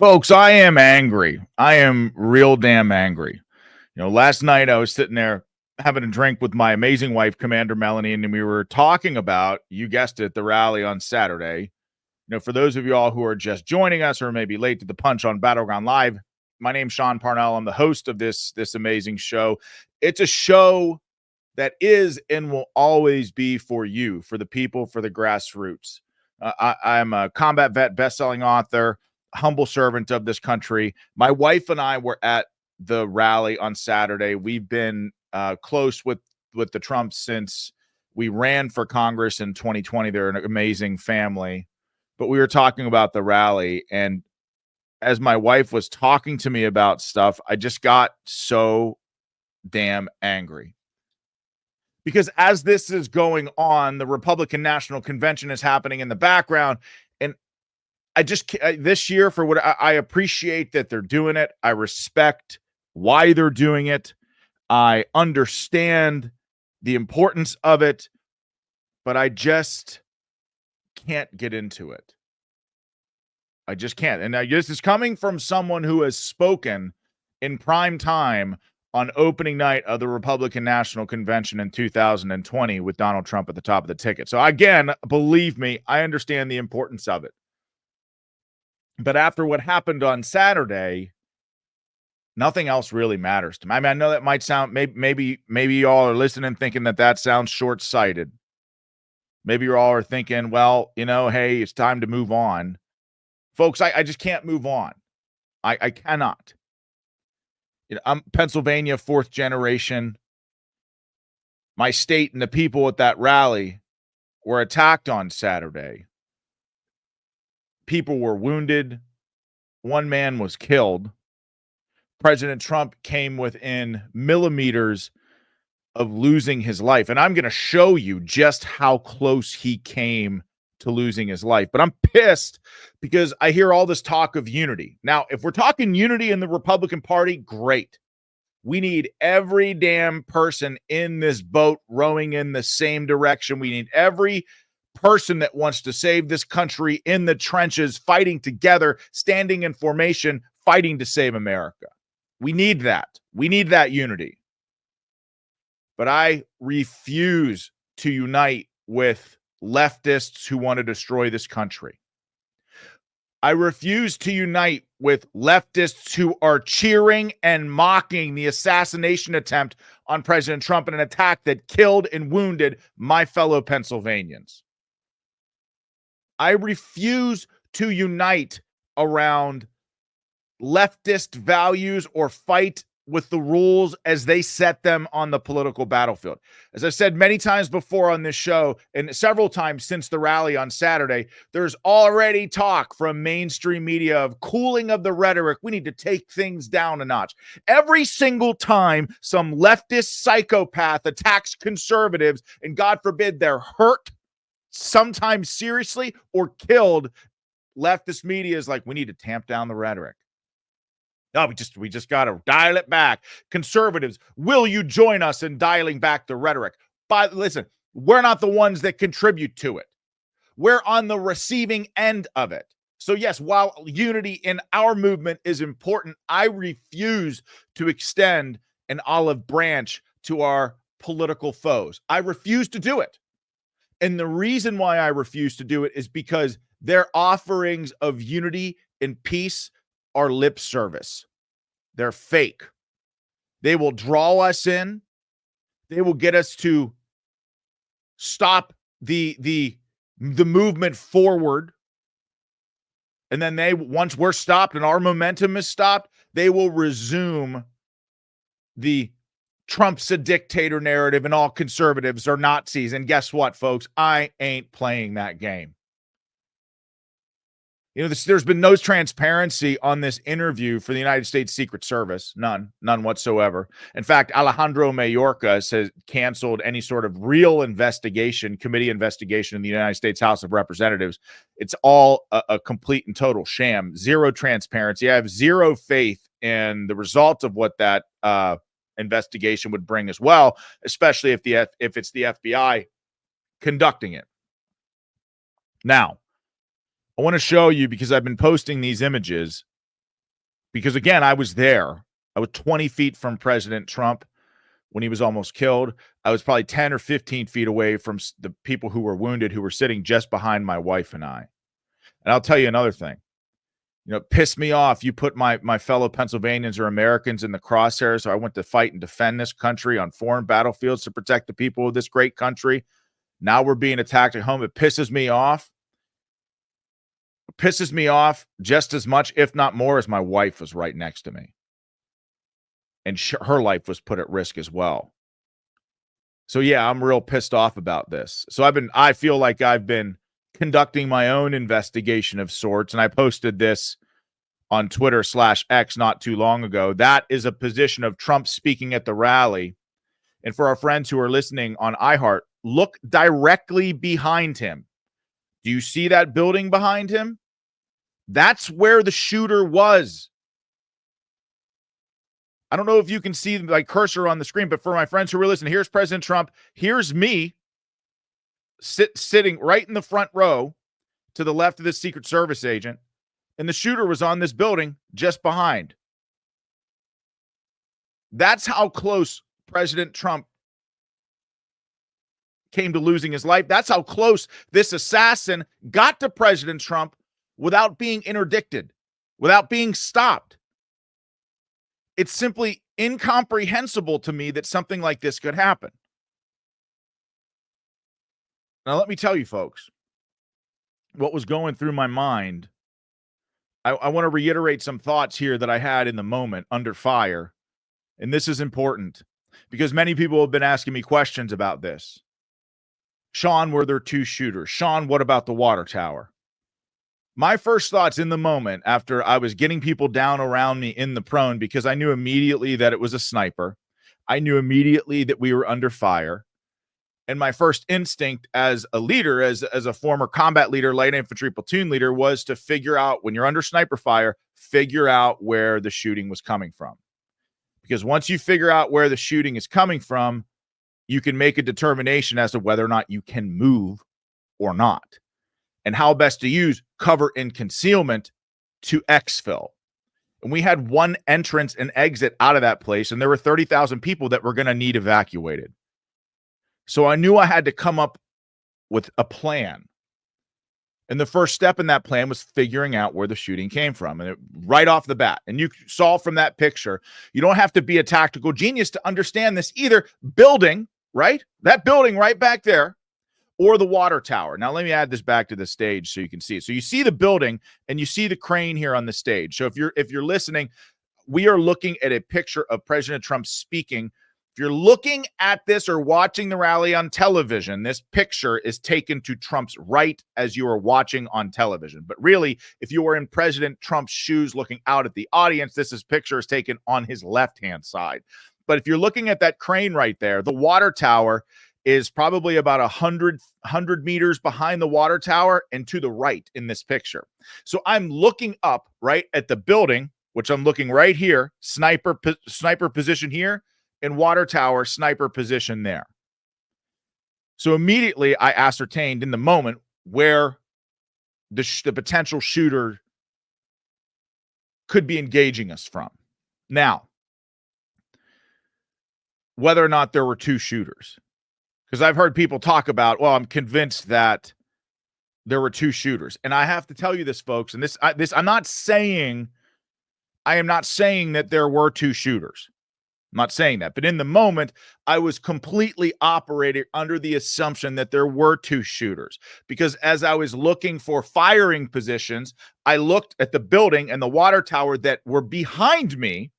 Folks, I am angry. I am real damn angry. Last night I was sitting there having a drink with my amazing wife, Commander Melanie, and we were talking about, you guessed it, the rally on Saturday. For those of you all who are just joining us or maybe late to the punch on Battleground Live, my name's Sean Parnell. I'm the host of this amazing show. It's a show that is and will always be for you, for the people, for the grassroots. I'm a combat vet, best-selling author, humble servant of this country. My wife and I were at the rally on Saturday. We've been close with the Trumps since we ran for Congress in 2020. They're an amazing family. But we were talking about the rally, and as my wife was talking to me about stuff, I just got so damn angry. Because as this is going on, the Republican National Convention is happening in the background. And this year, for what I appreciate that they're doing it. I respect why they're doing it. I understand the importance of it, but I just can't get into it. I just can't. And this is coming from someone who has spoken in prime time on opening night of the Republican National Convention in 2020 with Donald Trump at the top of the ticket. So again, believe me, I understand the importance of it. But after what happened on Saturday, nothing else really matters to me. I mean, I know that might sound, maybe y'all are listening thinking that sounds short-sighted. Maybe you all are thinking, well, hey, it's time to move on. Folks, I just can't move on. I cannot. I'm Pennsylvania, fourth generation. My state and the people at that rally were attacked on Saturday. People were wounded. One man was killed. President Trump came within millimeters of losing his life. And I'm going to show you just how close he came to losing his life. But I'm pissed because I hear all this talk of unity. Now, if we're talking unity in the Republican Party, great. We need every damn person in this boat rowing in the same direction. We need every person that wants to save this country in the trenches, fighting together, standing in formation, fighting to save America. We need that. We need that unity. But I refuse to unite with leftists who want to destroy this country. I refuse to unite with leftists who are cheering and mocking the assassination attempt on President Trump in an attack that killed and wounded my fellow Pennsylvanians. I refuse to unite around leftist values or fight with the rules as they set them on the political battlefield. As I've said many times before on this show and several times since the rally on Saturday, there's already talk from mainstream media of cooling of the rhetoric. We need to take things down a notch. Every single time some leftist psychopath attacks conservatives, and God forbid they're hurt, sometimes seriously, or killed, leftist media is like, we need to tamp down the rhetoric. No, we just got to dial it back. Conservatives, will you join us in dialing back the rhetoric? But listen, we're not the ones that contribute to it. We're on the receiving end of it. So yes, while unity in our movement is important, I refuse to extend an olive branch to our political foes. I refuse to do it. And the reason why I refuse to do it is because their offerings of unity and peace are lip service. They're fake. They will draw us in. They will get us to stop the movement forward. And then once we're stopped and our momentum is stopped, they will resume the Trump's a dictator narrative and all conservatives are Nazis. And guess what, folks? I ain't playing that game. There's been no transparency on this interview for the United States Secret Service. None whatsoever. In fact, Alejandro Mayorkas has canceled any sort of real committee investigation in the United States House of Representatives. It's all a complete and total sham. Zero transparency. I have zero faith in the result of what that investigation would bring as well, especially if it's the FBI conducting it. Now, I want to show you, because I've been posting these images, Because again, I was there. I was 20 feet from President Trump when he was almost killed. I was probably 10 or 15 feet away from the people who were wounded, who were sitting just behind my wife and I. And I'll tell you another thing. It pissed me off. You put my fellow Pennsylvanians or Americans in the crosshairs. So I went to fight and defend this country on foreign battlefields to protect the people of this great country. Now we're being attacked at home. It pisses me off. It pisses me off just as much, if not more, as my wife was right next to me. And her life was put at risk as well. So yeah, I'm real pissed off about this. So I feel like I've been conducting my own investigation of sorts, and I posted this on Twitter/X not too long ago. That is a position of Trump speaking at the rally. And for our friends who are listening on iHeart, look directly behind him. Do you see that building behind him? That's where the shooter was. I don't know if you can see my cursor on the screen, but for my friends who are listening, here's President Trump. Here's me sitting right in the front row to the left of this Secret Service agent. And the shooter was on this building just behind. That's how close President Trump came to losing his life. That's how close this assassin got to President Trump without being interdicted, without being stopped. It's simply incomprehensible to me that something like this could happen. Now, let me tell you, folks, what was going through my mind. I want to reiterate some thoughts here that I had in the moment under fire. And this is important because many people have been asking me questions about this. Sean, were there two shooters? Sean, what about the water tower? My first thoughts in the moment after I was getting people down around me in the prone, because I knew immediately that it was a sniper. I knew immediately that we were under fire. And my first instinct as a leader, as a former combat leader, light infantry platoon leader, was to figure out, when you're under sniper fire, figure out where the shooting was coming from. Because once you figure out where the shooting is coming from, you can make a determination as to whether or not you can move or not, and how best to use cover and concealment to exfil. And we had one entrance and exit out of that place, and there were 30,000 people that were going to need evacuated. So I knew I had to come up with a plan. And the first step in that plan was figuring out where the shooting came from, and right off the bat. And you saw from that picture, you don't have to be a tactical genius to understand this either. Building, right? That building right back there, or the water tower. Now, let me add this back to the stage so you can see it. So you see the building and you see the crane here on the stage. So if you're listening, we are looking at a picture of President Trump speaking. If you're looking at this or watching the rally on television, this picture is taken to Trump's right as you are watching on television. But really, if you were in President Trump's shoes looking out at the audience, picture is taken on his left-hand side. But if you're looking at that crane right there, the water tower is probably about 100 meters behind the water tower and to the right in this picture. So I'm looking up right at the building, which I'm looking right here, sniper position here, and water tower sniper position there. So immediately I ascertained in the moment where the potential shooter could be engaging us from. Now, whether or not there were two shooters, because I've heard people talk about, well, I'm convinced that there were two shooters. And I have to tell you this, folks, and I am not saying that there were two shooters. I'm not saying that, but in the moment, I was completely operating under the assumption that there were two shooters, because as I was looking for firing positions, I looked at the building and the water tower that were behind me,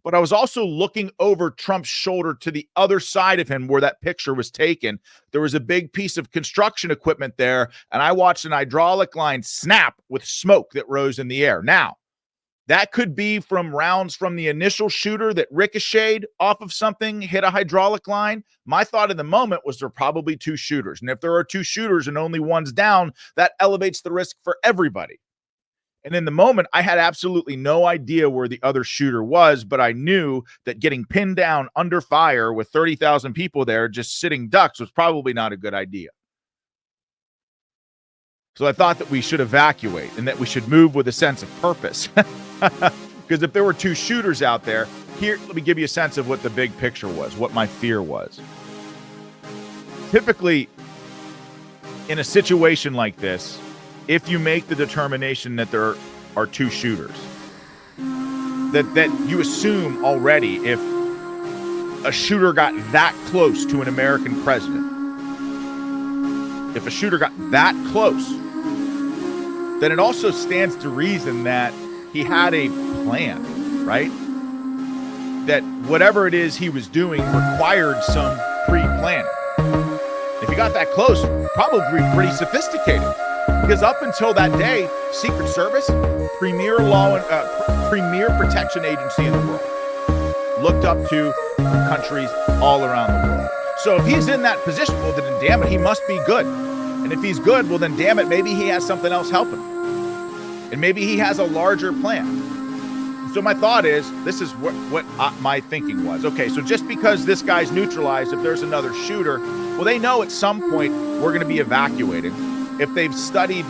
but I was also looking over Trump's shoulder to the other side of him where that picture was taken. There was a big piece of construction equipment there, and I watched an hydraulic line snap with smoke that rose in the air. Now, that could be from rounds from the initial shooter that ricocheted off of something, hit a hydraulic line. My thought in the moment was there are probably two shooters. And if there are two shooters and only one's down, that elevates the risk for everybody. And in the moment, I had absolutely no idea where the other shooter was, but I knew that getting pinned down under fire with 30,000 people there just sitting ducks was probably not a good idea. So I thought that we should evacuate and that we should move with a sense of purpose. Because if there were two shooters out there, here, let me give you a sense of what the big picture was, what my fear was. Typically, in a situation like this, if you make the determination that there are two shooters, that you assume already if a shooter got that close to an American president, if a shooter got that close, then it also stands to reason that he had a plan, right? That whatever it is he was doing required some pre-planning. If he got that close, probably pretty sophisticated. Because up until that day, Secret Service, premier protection agency in the world, looked up to countries all around the world. So if he's in that position, well, then damn it, he must be good. And if he's good, well, then damn it, maybe he has something else helping him. And maybe he has a larger plan. So my thought is, this is what my thinking was. Okay, so just because this guy's neutralized, if there's another shooter, well, they know at some point we're going to be evacuating. If they've studied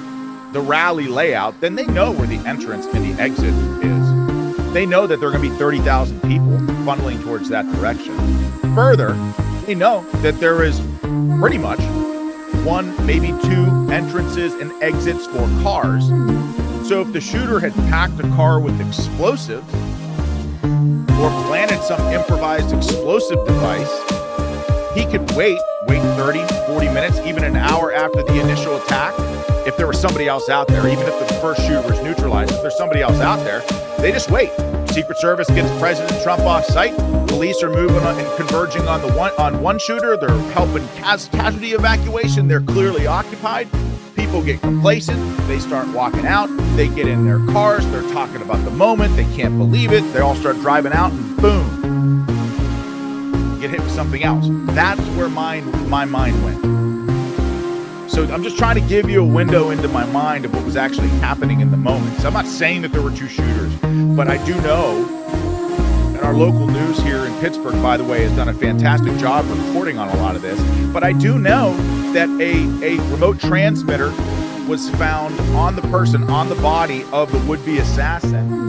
the rally layout, then they know where the entrance and the exit is. They know that there are going to be 30,000 people funneling towards that direction. Further, they know that there is pretty much one, maybe two entrances and exits for cars. So if the shooter had packed a car with explosives or planted some improvised explosive device, he could wait 30, 40 minutes, even an hour after the initial attack. If there was somebody else out there, even if the first shooter was neutralized, if there's somebody else out there, they just wait. Secret Service gets President Trump off site. Police are moving on and converging on one shooter. They're helping casualty evacuation. They're clearly occupied. People get complacent. They start walking out. They get in their cars. They're talking about the moment. They can't believe it. They all start driving out, and boom, get hit with something else. That's where my mind went. So I'm just trying to give you a window into my mind of what was actually happening in the moment. So I'm not saying that there were two shooters, but I do know, and our local news here in Pittsburgh, by the way, has done a fantastic job reporting on a lot of this, but I do know that a remote transmitter was found on the person, on the body of the would-be assassin,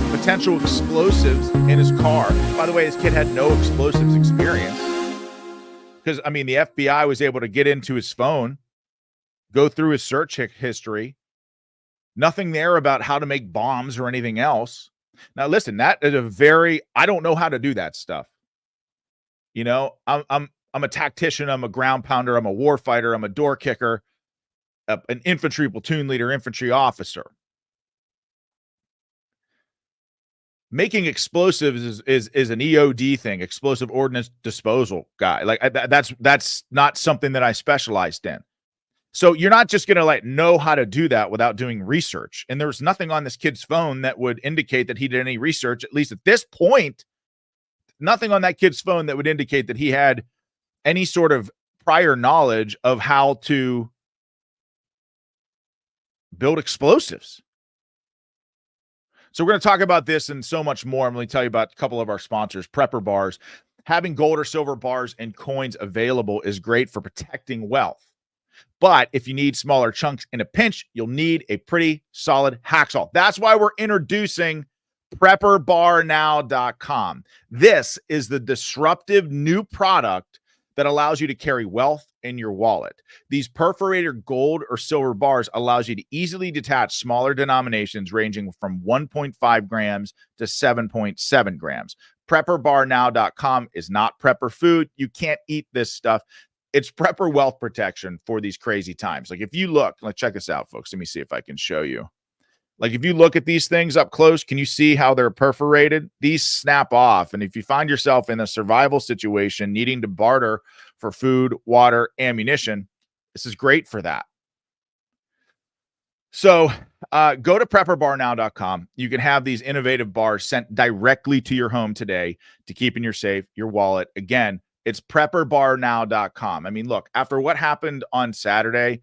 potential explosives in his car. By the way, this kid had no explosives experience because, I mean, the FBI was able to get into his phone, go through his search history. Nothing there about how to make bombs or anything else. Now, listen, that is I don't know how to do that stuff. You know, I'm a tactician. I'm a ground pounder. I'm a war fighter. I'm a door kicker, an infantry platoon leader, infantry officer. Making explosives is an EOD thing, explosive ordnance disposal guy. Like that's not something that I specialized in. So you're not just going to know how to do that without doing research. And there's nothing on this kid's phone that would indicate that he did any research, at least at this point. Nothing on that kid's phone that would indicate that he had any sort of prior knowledge of how to build explosives. So we're going to talk about this and so much more. I'm going to tell you about a couple of our sponsors, Prepper Bars. Having gold or silver bars and coins available is great for protecting wealth. But if you need smaller chunks in a pinch, you'll need a pretty solid hacksaw. That's why we're introducing PrepperBarNow.com. This is the disruptive new product that allows you to carry wealth in your wallet. These perforated gold or silver bars allows you to easily detach smaller denominations ranging from 1.5 grams to 7.7 grams. PrepperBarNow.com is not prepper food. You can't eat this stuff. It's prepper wealth protection for these crazy times. Like if you look, check this out, folks. Let me see if I can show you. Like if you look at these things up close, can you see how they're perforated? These snap off. And if you find yourself in a survival situation needing to barter for food, water, ammunition, this is great for that. So go to PrepperBarNow.com. You can have these innovative bars sent directly to your home today to keep in your safe, your wallet. Again, it's PrepperBarNow.com. I mean, look, after what happened on Saturday,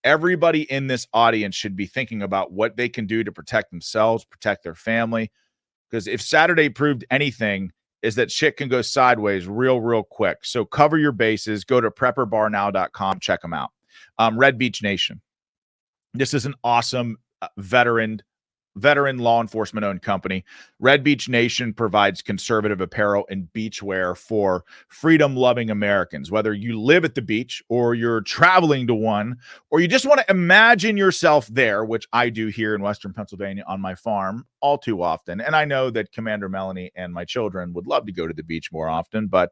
everybody in this audience should be thinking about what they can do to protect themselves, protect their family. Because if Saturday proved anything, is that shit can go sideways real quick. So cover your bases. Go to PrepperBarNow.com. Check them out. Red Beach Nation. This is an awesome veteran veteran law enforcement owned company. Red Beach Nation provides conservative apparel and beachwear for freedom loving Americans. Whether you live at the beach or you're traveling to one, or you just want to imagine yourself there, which I do here in Western Pennsylvania on my farm all too often. And I know that Commander Melanie and my children would love to go to the beach more often, but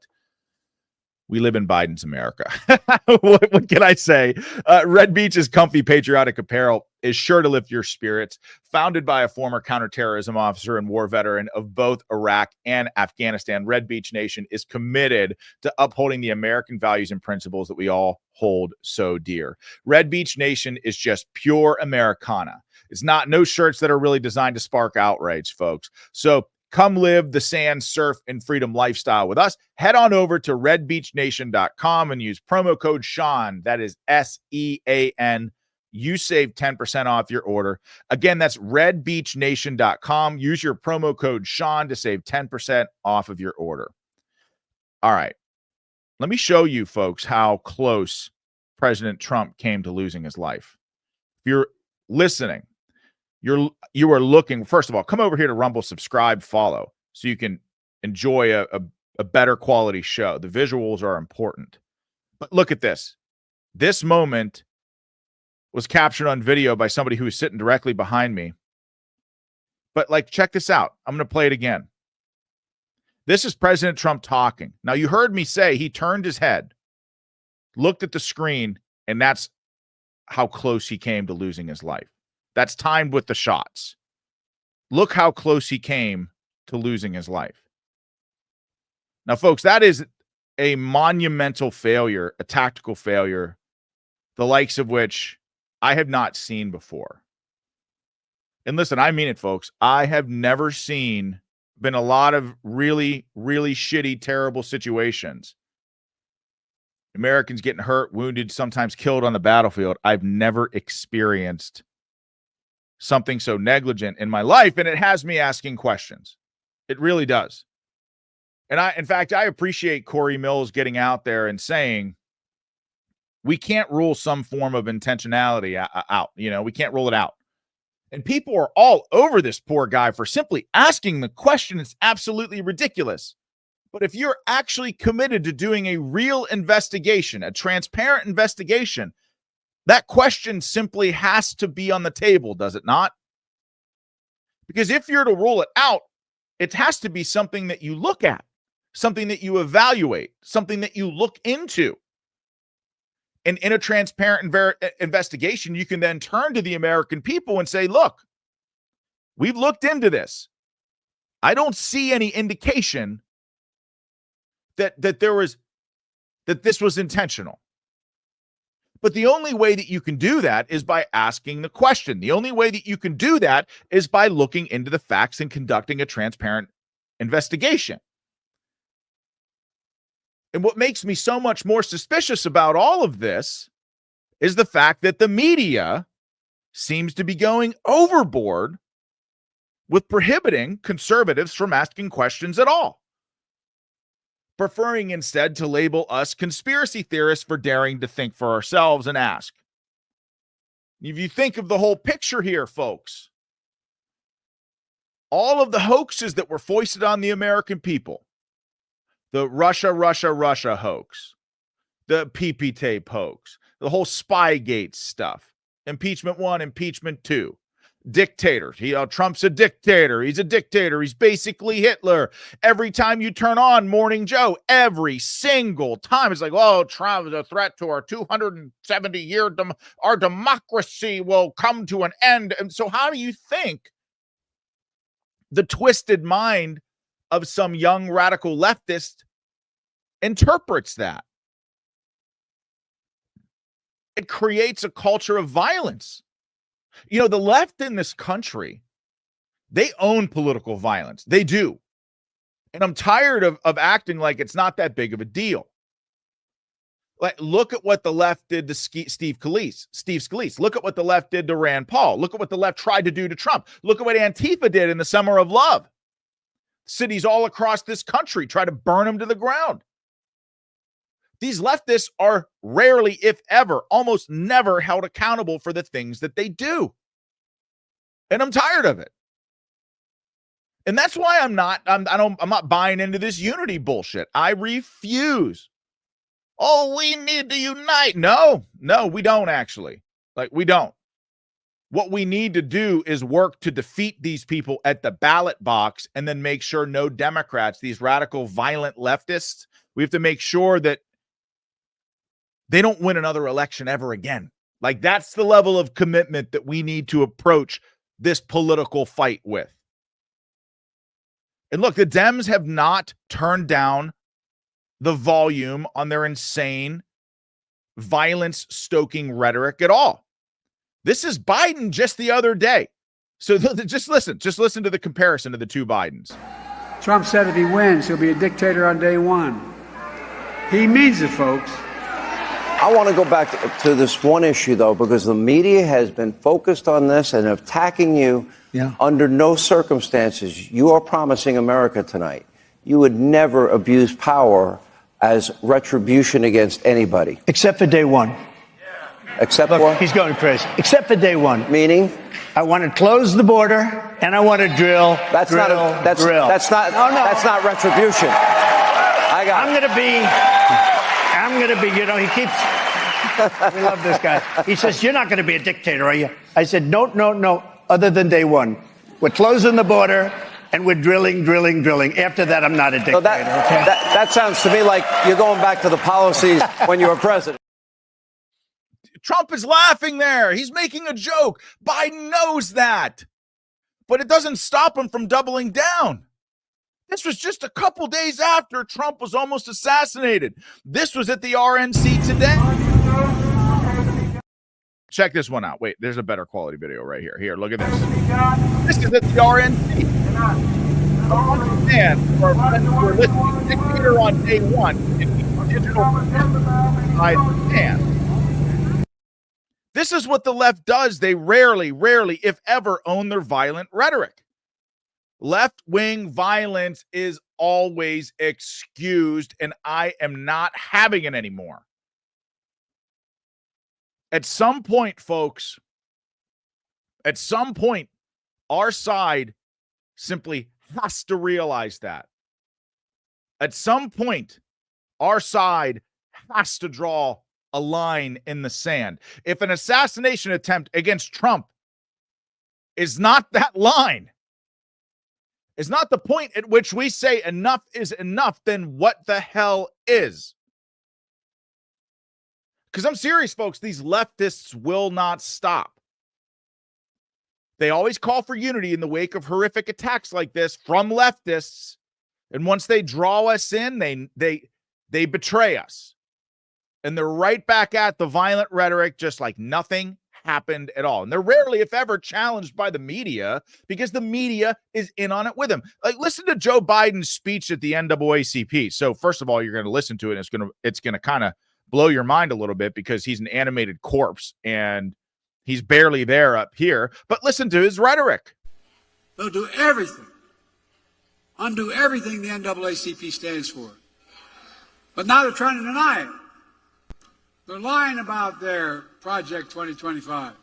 we live in Biden's America. What can I say? Red Beach's comfy patriotic apparel is sure to lift your spirits. Founded by a former counterterrorism officer and war veteran of both Iraq and Afghanistan, Red Beach Nation is committed to upholding the American values and principles that we all hold so dear. Red Beach Nation is just pure Americana. It's not no shirts that are really designed to spark outrage, folks. So come live the sand, surf, and freedom lifestyle with us. Head on over to redbeachnation.com and use promo code Sean. That is SEAN. You save 10% off your order. Again, that's redbeachnation.com. Use your promo code Sean to save 10% off of your order. All right. Let me show you, folks, how close President Trump came to losing his life. If you're listening, you are looking, first of all, come over here to Rumble, subscribe, follow, so you can enjoy a better quality show. The visuals are important. But look at this. This moment was captured on video by somebody who was sitting directly behind me. But check this out. I'm going to play it again. This is President Trump talking. Now, you heard me say he turned his head, looked at the screen, and that's how close he came to losing his life. That's timed with the shots. Look how close he came to losing his life. Now, folks, that is a monumental failure, a tactical failure, the likes of which I have not seen before. And listen, I mean it, folks. I have never been a lot of really, really shitty, terrible situations. Americans getting hurt, wounded, sometimes killed on the battlefield. I've never experienced something so negligent in my life, and it has me asking questions. It really does. And in fact, I appreciate Corey Mills getting out there and saying, we can't rule some form of intentionality out. We can't rule it out. And people are all over this poor guy for simply asking the question. It's absolutely ridiculous. But if you're actually committed to doing a real investigation, a transparent investigation, that question simply has to be on the table, does it not? Because if you're to rule it out, it has to be something that you look at, something that you evaluate, something that you look into. And in a transparent investigation, you can then turn to the American people and say, look, we've looked into this. I don't see any indication that this was intentional. But the only way that you can do that is by asking the question. The only way that you can do that is by looking into the facts and conducting a transparent investigation. And what makes me so much more suspicious about all of this is the fact that the media seems to be going overboard with prohibiting conservatives from asking questions at all, preferring instead to label us conspiracy theorists for daring to think for ourselves and ask. If you think of the whole picture here, folks, all of the hoaxes that were foisted on the American people, the Russia hoax, the PP tape hoax, the whole Spygate stuff, impeachment 1, impeachment 2, dictator. Trump's a dictator. He's a dictator. He's basically Hitler. Every time you turn on Morning Joe, every single time, it's like, oh, Trump is a threat to our 270-year, our democracy will come to an end. And so how do you think the twisted mind of some young radical leftist interprets that? It creates a culture of violence. The left in this country, they own political violence. They do. And I'm tired of acting like it's not that big of a deal. Look at what the left did to Steve Scalise. Look at what the left did to Rand Paul. Look at what the left tried to do to Trump. Look at what Antifa did in the Summer of Love. Cities all across this country try to burn them to the ground. These leftists are rarely, if ever, almost never held accountable for the things that they do. And I'm tired of it. And that's why I'm not buying into this unity bullshit. I refuse. Oh, we need to unite. No, we don't actually. Like, we don't. What we need to do is work to defeat these people at the ballot box and then make sure no Democrats, these radical, violent leftists, we have to make sure that they don't win another election ever again. Like, that's the level of commitment that we need to approach this political fight with. And look, the Dems have not turned down the volume on their insane, violence-stoking rhetoric at all. This is Biden just the other day. So just listen to the comparison of the two Bidens. Trump said if he wins, he'll be a dictator on day one. He means it, folks. I want to go back to this one issue, though, because the media has been focused on this and attacking you. Yeah. Under no circumstances, you are promising America tonight you would never abuse power as retribution against anybody. Except for day one. Except Look, for? he's going crazy. Except for day one. Meaning? I want to close the border, and I want to drill. That's not retribution. I'm going to be, you know, he keeps, we love this guy. He says, you're not going to be a dictator, are you? I said, no, other than day one. We're closing the border, and we're drilling. After that, I'm not a dictator. So that sounds to me like you're going back to the policies when you were president. Trump is laughing there. He's making a joke. Biden knows that. But it doesn't stop him from doubling down. This was just a couple days after Trump was almost assassinated. This was at the RNC today. Check this one out. Wait, there's a better quality video right here. Here, look at this. This is at the RNC. Man, for we're listening dictator on day one in the digital man. This is what the left does. They rarely, if ever, own their violent rhetoric. Left-wing violence is always excused, and I am not having it anymore. At some point, folks, our side simply has to realize that. At some point, our side has to draw a line in the sand. If an assassination attempt against Trump is not that line, is not the point at which we say enough is enough, then what the hell is? Because I'm serious, folks, these leftists will not stop. They always call for unity in the wake of horrific attacks like this from leftists. And once they draw us in, they betray us. And they're right back at the violent rhetoric, just like nothing happened at all. And they're rarely, if ever, challenged by the media because the media is in on it with them. Like, listen to Joe Biden's speech at the NAACP. So first of all, you're going to listen to it, and it's going to kind of blow your mind a little bit because he's an animated corpse and he's barely there up here. But listen to his rhetoric. They'll do everything, undo everything the NAACP stands for. But now they're trying to deny it. They're lying about their Project 2025.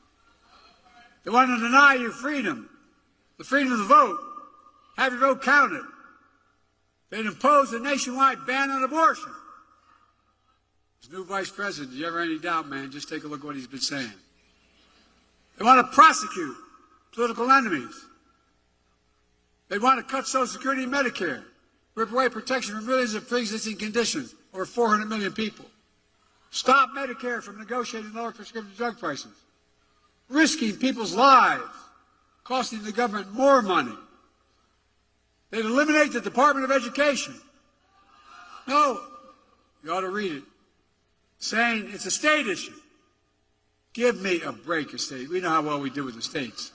They want to deny your freedom, the freedom of the vote, have your vote counted. They'd impose a nationwide ban on abortion. This new vice president, if you ever have any doubt, man, just take a look at what he's been saying. They want to prosecute political enemies. They want to cut Social Security and Medicare, rip away protection from millions of pre-existing conditions, over 400 million people. Stop Medicare from negotiating lower prescription drug prices, risking people's lives, costing the government more money. They'd eliminate the Department of Education. No, you ought to read it, saying it's a state issue. Give me a break, a state. We know how well we do with the states.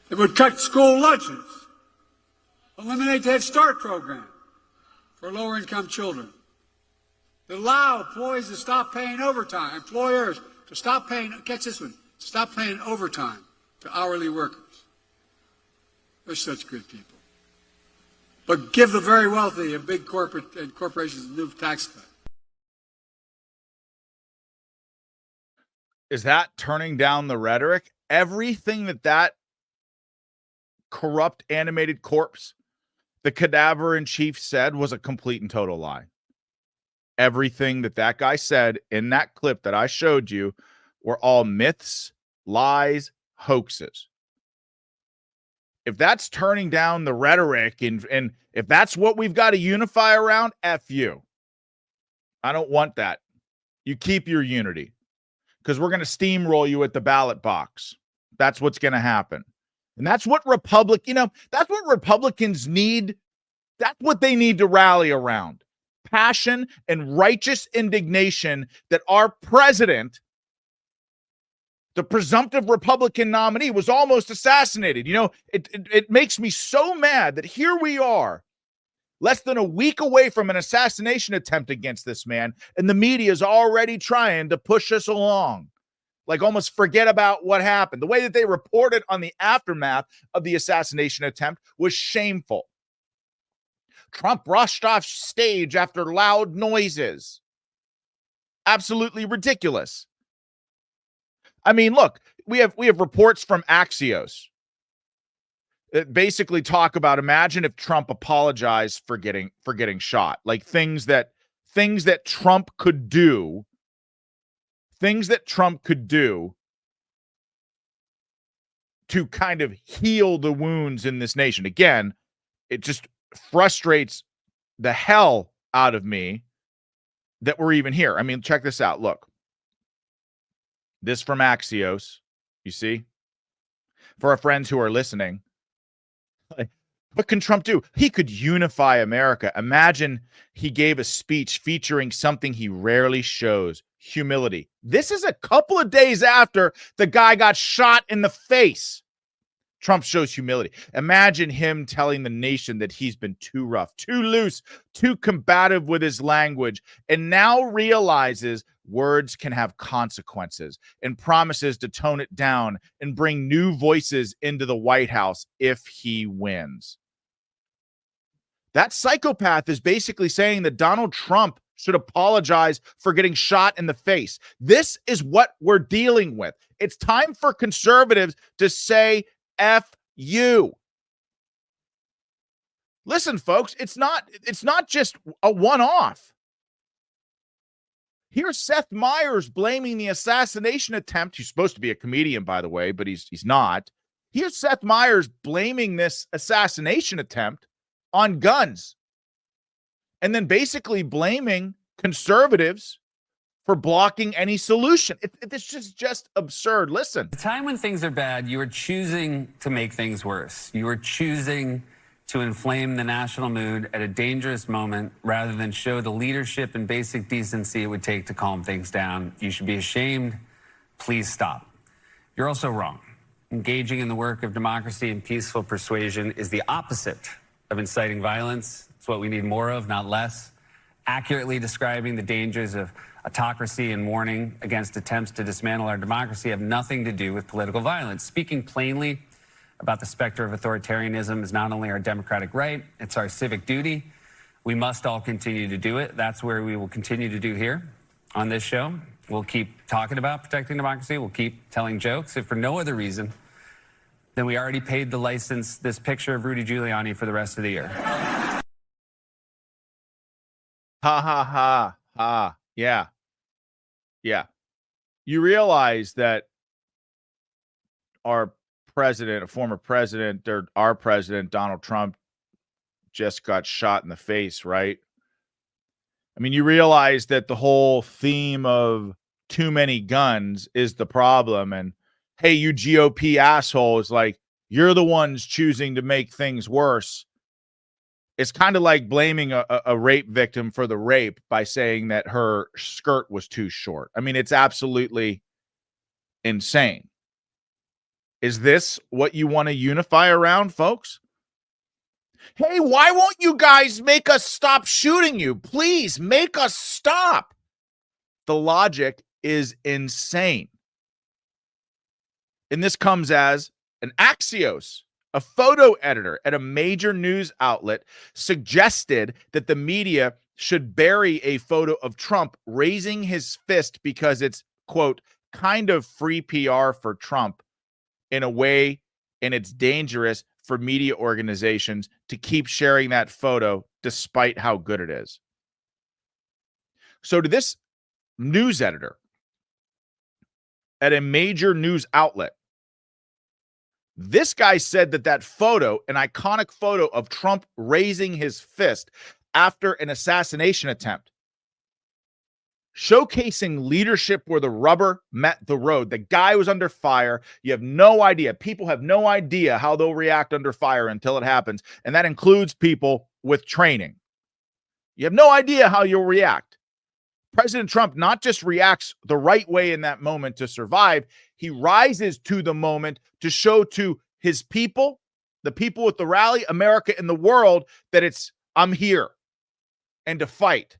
They would cut school lunches, eliminate the Head Start program for lower-income children. They allow employees to stop paying overtime, employers to stop paying, catch this one, stop paying overtime to hourly workers. They're such good people. But give the very wealthy and big corporations a new tax cut. Is that turning down the rhetoric? everything that corrupt animated corpse, the cadaver in chief, said was a complete and total lie. Everything that guy said in that clip that I showed you were all myths, lies, hoaxes. If that's turning down the rhetoric and if that's what we've got to unify around, F you. I don't want that. You keep your unity, because we're going to steamroll you at the ballot box. That's what's going to happen. And that's what that's what Republicans need. That's what they need to rally around. Passion and righteous indignation that our president, the presumptive Republican nominee, was almost assassinated. It makes me so mad that here we are, less than a week away from an assassination attempt against this man, and the media is already trying to push us along. Like, almost forget about what happened. The way that they reported on the aftermath of the assassination attempt was shameful. Trump rushed off stage after loud noises. Absolutely ridiculous. I mean, look, we have reports from Axios that basically talk about, imagine if Trump apologized for getting shot. Like, things that Trump could do. Things that Trump could do to kind of heal the wounds in this nation. Again, it just frustrates the hell out of me that we're even here. I mean, check this out. Look, this from Axios, you see? For our friends who are listening, what can Trump do? He could unify America. Imagine he gave a speech featuring something he rarely shows: humility. This is a couple of days after the guy got shot in the face. Trump shows humility. Imagine him telling the nation that he's been too rough, too loose, too combative with his language, and now realizes words can have consequences, and promises to tone it down and bring new voices into the White House if he wins. That psychopath is basically saying that Donald Trump should apologize for getting shot in the face. This is what we're dealing with. It's time for conservatives to say F you. Listen, folks, it's not just a one-off. Here's Seth Meyers blaming the assassination attempt. He's supposed to be a comedian, by the way, but he's not. Here's Seth Meyers blaming this assassination attempt on guns, and then basically blaming conservatives for blocking any solution. It's just absurd. Listen. The time when things are bad, you are choosing to make things worse. You are choosing to inflame the national mood at a dangerous moment rather than show the leadership and basic decency it would take to calm things down. You should be ashamed. Please stop. You're also wrong. Engaging in the work of democracy and peaceful persuasion is the opposite of inciting violence. It's what we need more of, not less. Accurately describing the dangers of autocracy and warning against attempts to dismantle our democracy have nothing to do with political violence. Speaking plainly about the specter of authoritarianism is not only our democratic right, it's our civic duty. We must all continue to do it. That's where we will continue to do here on this show. We'll keep talking about protecting democracy. We'll keep telling jokes, if for no other reason than we already paid to license this picture of Rudy Giuliani for the rest of the year. Ha ha ha ha. Yeah. Yeah. You realize that our president, a former president, or our president, Donald Trump, just got shot in the face, right? I mean, you realize that the whole theme of too many guns is the problem. And hey, you GOP assholes, like, you're the ones choosing to make things worse. It's kind of like blaming a rape victim for the rape by saying that her skirt was too short. I mean, it's absolutely insane. Is this what you want to unify around, folks? Hey, why won't you guys make us stop shooting you? Please make us stop. The logic is insane. And this comes as an Axios, a photo editor at a major news outlet, suggested that the media should bury a photo of Trump raising his fist because it's, quote, kind of free PR for Trump in a way, and it's dangerous for media organizations to keep sharing that photo despite how good it is. So to this news editor at a major news outlet, this guy said that photo, an iconic photo of Trump raising his fist after an assassination attempt, showcasing leadership where the rubber met the road. The guy was under fire. You have no idea. People have no idea how they'll react under fire until it happens. And that includes people with training. You have no idea how you'll react. President Trump not just reacts the right way in that moment to survive, he rises to the moment to show to his people, the people at the rally, America and the world, that I'm here and to fight.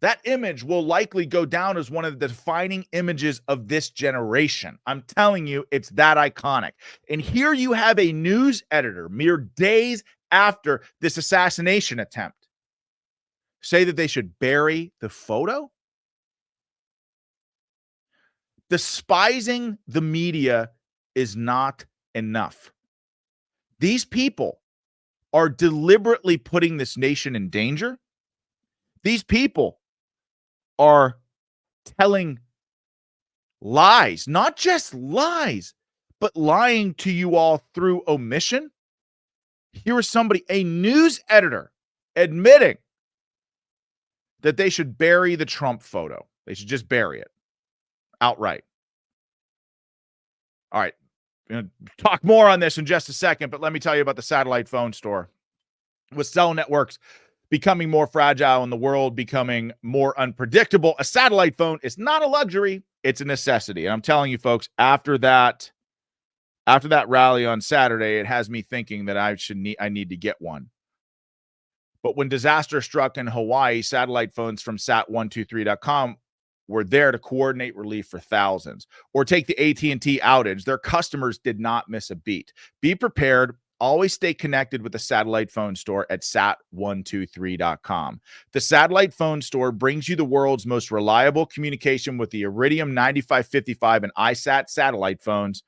That image will likely go down as one of the defining images of this generation. I'm telling you, it's that iconic. And here you have a news editor mere days after this assassination attempt say that they should bury the photo. Despising the media is not enough. These people are deliberately putting this nation in danger. These people are telling lies, not just lies, but lying to you all through omission. Here is somebody, a news editor, admitting that they should bury the Trump photo. They should just bury it outright. All right. I'm going to talk more on this in just a second, but let me tell you about the satellite phone store. With cell networks becoming more fragile and the world becoming more unpredictable, a satellite phone is not a luxury, it's a necessity. And I'm telling you folks, after that rally on Saturday, it has me thinking that I need to get one. But when disaster struck in Hawaii, satellite phones from sat123.com were there to coordinate relief for thousands. Or take the AT&T outage. Their customers did not miss a beat. Be prepared. Always stay connected with the satellite phone store at sat123.com. The satellite phone store brings you the world's most reliable communication with the Iridium 9555 and iSat satellite phones.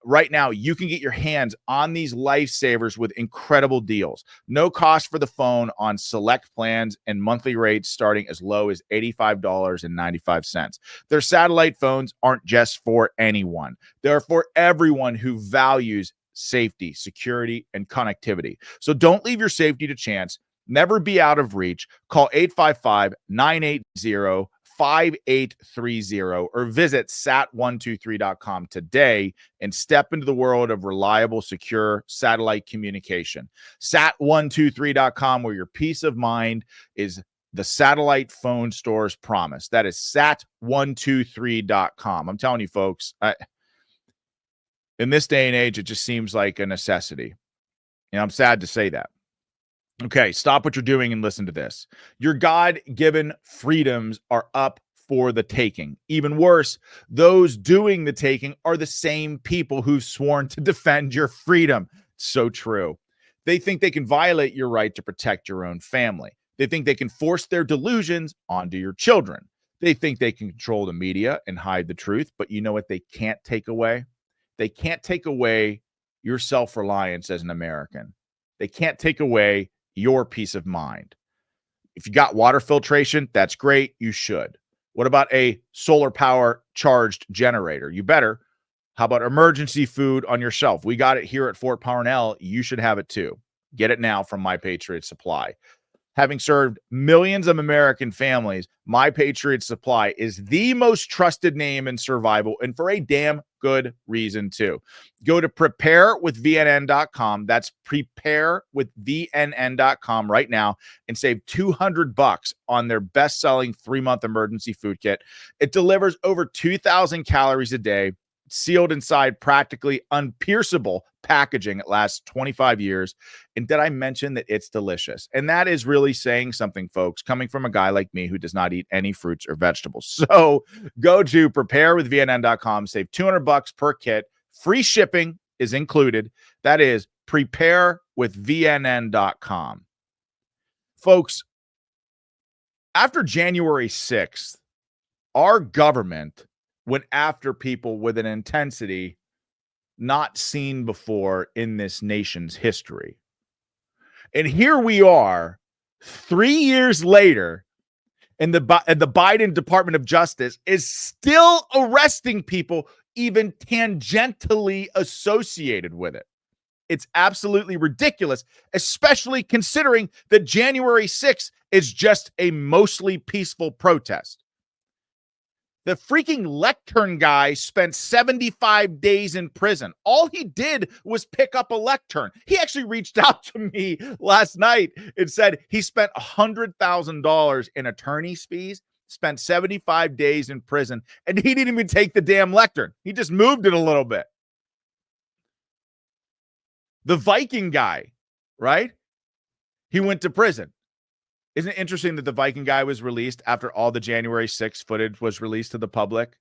Right now, you can get your hands on these lifesavers with incredible deals. No cost for the phone on select plans and monthly rates starting as low as $85.95. Their satellite phones aren't just for anyone. They're for everyone who values safety, security, and connectivity. So don't leave your safety to chance. Never be out of reach. Call 855-980-5830 or visit sat123.com today and step into the world of reliable, secure satellite communication. Sat123.com, where your peace of mind is the satellite phone store's promise. That is sat123.com. I'm telling you, folks, in this day and age, it just seems like a necessity. And I'm sad to say that. Okay, stop what you're doing and listen to this. Your God-given freedoms are up for the taking. Even worse, those doing the taking are the same people who've sworn to defend your freedom. So true. They think they can violate your right to protect your own family. They think they can force their delusions onto your children. They think they can control the media and hide the truth, but you know what they can't take away? They can't take away your self-reliance as an American. They can't take away your peace of mind. If you got water filtration, that's great. You should. What about a solar power charged generator? You better. How about emergency food on your shelf? We got it here at Fort Parnell. You should have it too. Get it now from My Patriot Supply. Having served millions of American families, My Patriot Supply is the most trusted name in survival, and for a damn good reason too. Go to preparewithvnn.com. That's preparewithvnn.com right now and save $200 on their best-selling 3-month emergency food kit. It delivers over 2,000 calories a day, sealed inside practically unpierceable packaging. It lasts 25 years. And did I mention that it's delicious? And that is really saying something, folks, coming from a guy like me who does not eat any fruits or vegetables. So go to preparewithvnn.com, save $200 per kit. Free shipping is included. That is preparewithvnn.com. Folks, after January 6th, our government went after people with an intensity not seen before in this nation's history. And here we are 3 years later, and the Biden Department of Justice is still arresting people even tangentially associated with it. It's absolutely ridiculous, especially considering that January 6th is just a mostly peaceful protest. The freaking lectern guy spent 75 days in prison. All he did was pick up a lectern. He actually reached out to me last night and said he spent $100,000 in attorney's fees, spent 75 days in prison, and he didn't even take the damn lectern. He just moved it a little bit. The Viking guy, right? He went to prison. Isn't it interesting that the Viking guy was released after all the January 6th footage was released to the public?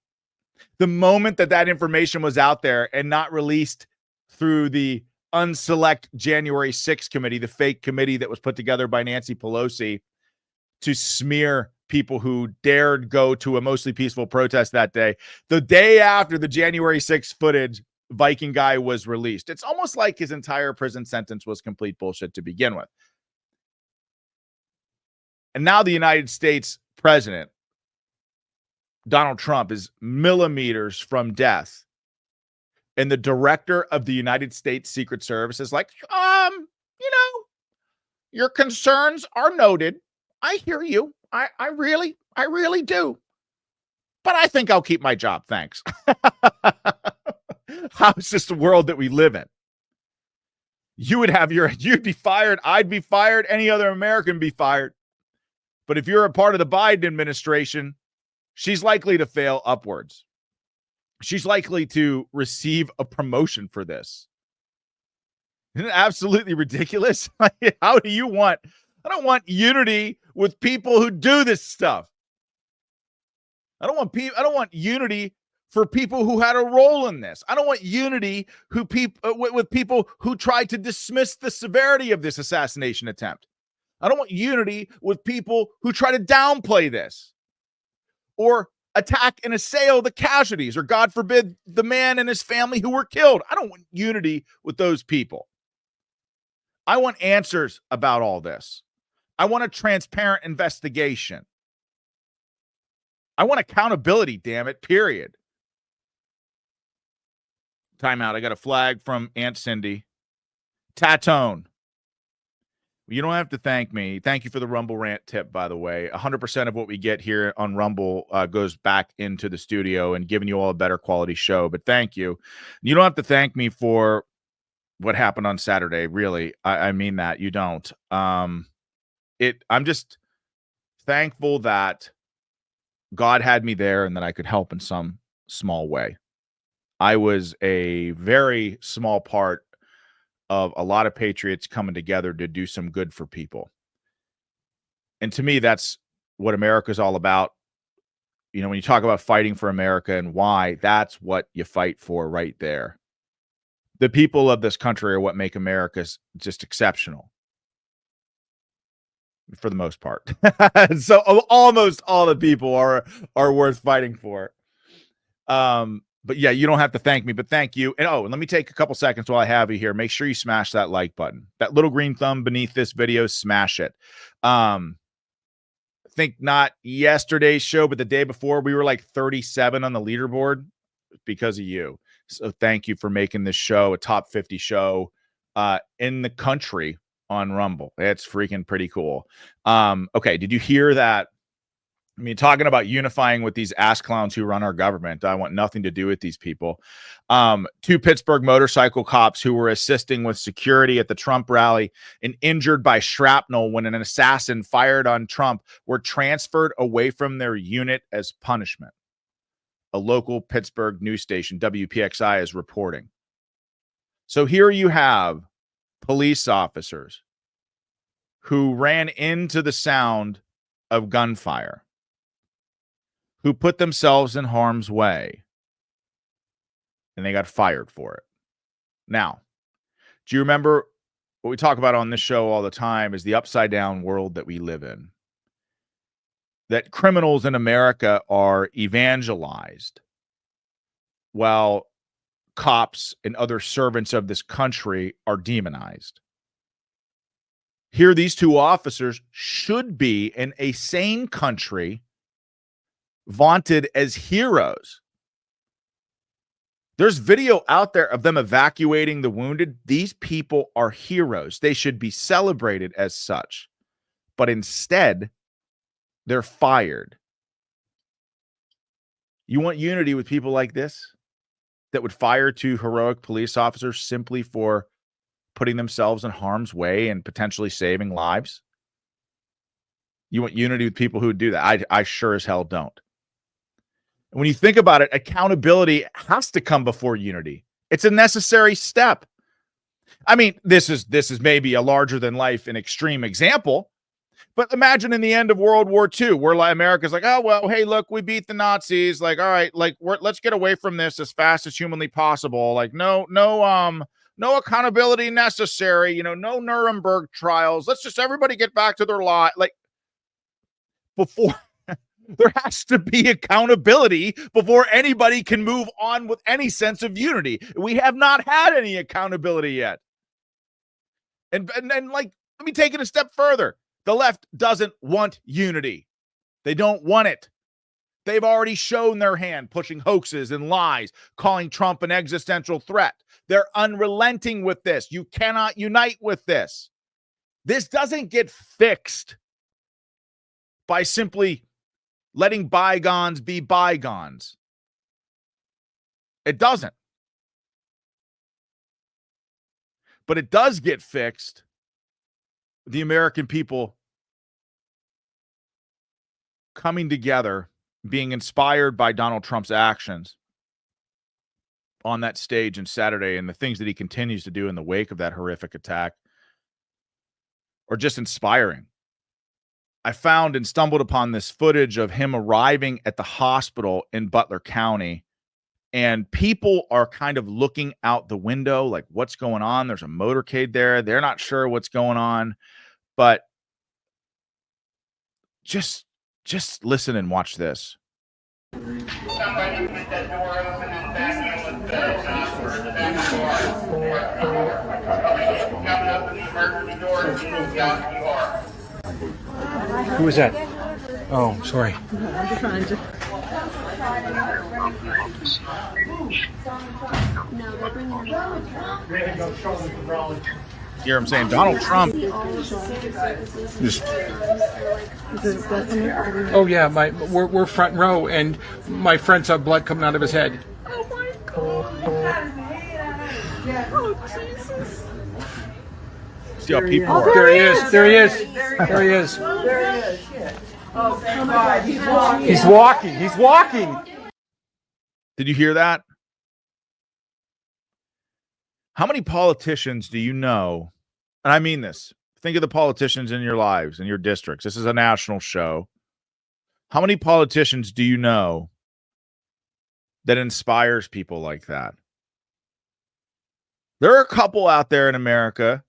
The moment that that information was out there and not released through the unselect January 6th committee, the fake committee that was put together by Nancy Pelosi to smear people who dared go to a mostly peaceful protest that day, the day after the January 6th footage, Viking guy was released. It's almost like his entire prison sentence was complete bullshit to begin with. And now the United States president, Donald Trump, is millimeters from death. And the director of the United States Secret Service is like, your concerns are noted. I hear you. I really do. But I think I'll keep my job. Thanks. How is this the world that we live in? You'd be fired. I'd be fired. Any other American be fired. But if you're a part of the Biden administration, she's likely to fail upwards. She's likely to receive a promotion for this. Isn't it absolutely ridiculous? How do you want? I don't want unity with people who do this stuff. I don't want unity for people who had a role in this. I don't want unity with people who tried to dismiss the severity of this assassination attempt. I don't want unity with people who try to downplay this or attack and assail the casualties, or God forbid, the man and his family who were killed. I don't want unity with those people. I want answers about all this. I want a transparent investigation. I want accountability, damn it, period. Time out. I got a flag from Aunt Cindy. Tatone. You don't have to thank me. Thank you for the Rumble rant tip, by the way. 100% of what we get here on Rumble goes back into the studio and giving you all a better quality show. But thank you. You don't have to thank me for what happened on Saturday. Really, I mean that. You don't. I'm just thankful that God had me there and that I could help in some small way. I was a very small part of a lot of patriots coming together to do some good for people. And to me, that's what America's all about. You know, when you talk about fighting for America and why, that's what you fight for right there. The people of this country are what make America just exceptional. For the most part. So almost all the people are worth fighting for. But yeah, you don't have to thank me, but thank you. And let me take a couple seconds while I have you here. Make sure you smash that like button. That little green thumb beneath this video, smash it. I think not yesterday's show, but the day before, we were like 37 on the leaderboard because of you. So thank you for making this show a top 50 show in the country on Rumble. It's freaking pretty cool. Okay, did you hear that? I mean, talking about unifying with these ass clowns who run our government. I want nothing to do with these people. 2 Pittsburgh motorcycle cops who were assisting with security at the Trump rally and injured by shrapnel when an assassin fired on Trump were transferred away from their unit as punishment. A local Pittsburgh news station, WPXI, is reporting. So here you have police officers who ran into the sound of gunfire, who put themselves in harm's way, and they got fired for it. Now, do you remember what we talk about on this show all the time is the upside down world that we live in? That criminals in America are evangelized while cops and other servants of this country are demonized. Here, these two officers should be, in a sane country, vaunted as heroes. There's video out there of them evacuating the wounded. These people are heroes. They should be celebrated as such. But instead, they're fired. You want unity with people like this that would fire two heroic police officers simply for putting themselves in harm's way and potentially saving lives? You want unity with people who would do that? I sure as hell don't. And when you think about it, accountability has to come before unity. It's a necessary step. I mean, this is maybe a larger than life and extreme example, but imagine in the end of World War II, where America's like, oh, well, hey, look, we beat the Nazis. Like, all right, like let's get away from this as fast as humanly possible. Like, no accountability necessary. You know, no Nuremberg trials. Let's just everybody get back to their lot. Like, before there has to be accountability before anybody can move on with any sense of unity. We have not had any accountability yet. And like, let me take it a step further. The left doesn't want unity. They don't want it. They've already shown their hand pushing hoaxes and lies, calling Trump an existential threat. They're unrelenting with this. You cannot unite with this. This doesn't get fixed by simply letting bygones be bygones. It doesn't. But it does get fixed with the American people coming together, being inspired by Donald Trump's actions on that stage on Saturday and the things that he continues to do in the wake of that horrific attack are just inspiring. I found and stumbled upon this footage of him arriving at the hospital in Butler County, and people are kind of looking out the window like, what's going on? There's a motorcade there. They're not sure what's going on, but just listen and watch this. Somebody get that door open and back in with the back door. Coming up in the emergency door, you are. Who was that? Oh, sorry. I'm trying to. No, they're bringing them. You hear him saying Donald Trump. Just, oh yeah, we're front row, and my friend saw blood coming out of his head. Oh my God! Oh Jesus! See how people are. There he is. There he is. There he is. There he is. Oh, thank God. He's walking. He's walking. He's walking. Did you hear that? How many politicians do you know? And I mean this. Think of the politicians in your lives, in your districts. This is a national show. How many politicians do you know that inspires people like that? There are a couple out there in America.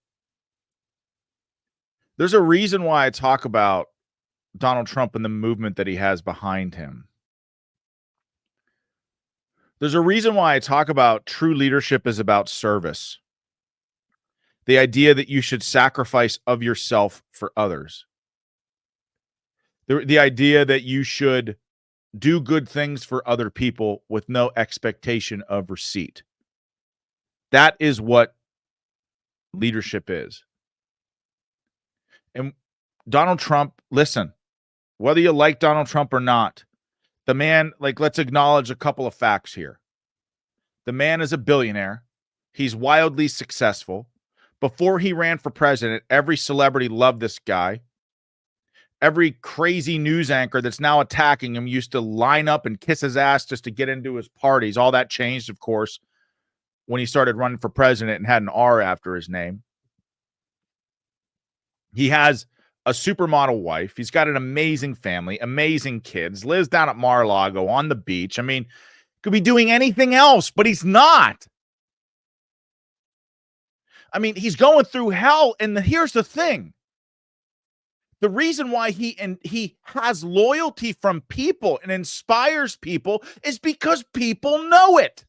There's a reason why I talk about Donald Trump and the movement that he has behind him. There's a reason why I talk about true leadership is about service. The idea that you should sacrifice of yourself for others. The idea that you should do good things for other people with no expectation of receipt. That is what leadership is. And Donald Trump, listen, whether you like Donald Trump or not, the man, like, let's acknowledge a couple of facts here. The man is a billionaire. He's wildly successful. Before he ran for president, every celebrity loved this guy. Every crazy news anchor that's now attacking him used to line up and kiss his ass just to get into his parties. All that changed, of course, when he started running for president and had an R after his name. He has a supermodel wife. He's got an amazing family, amazing kids, lives down at Mar-a-Lago on the beach. I mean, could be doing anything else, but he's not. I mean, he's going through hell. And here's the thing. The reason why he has loyalty from people and inspires people is because people know it.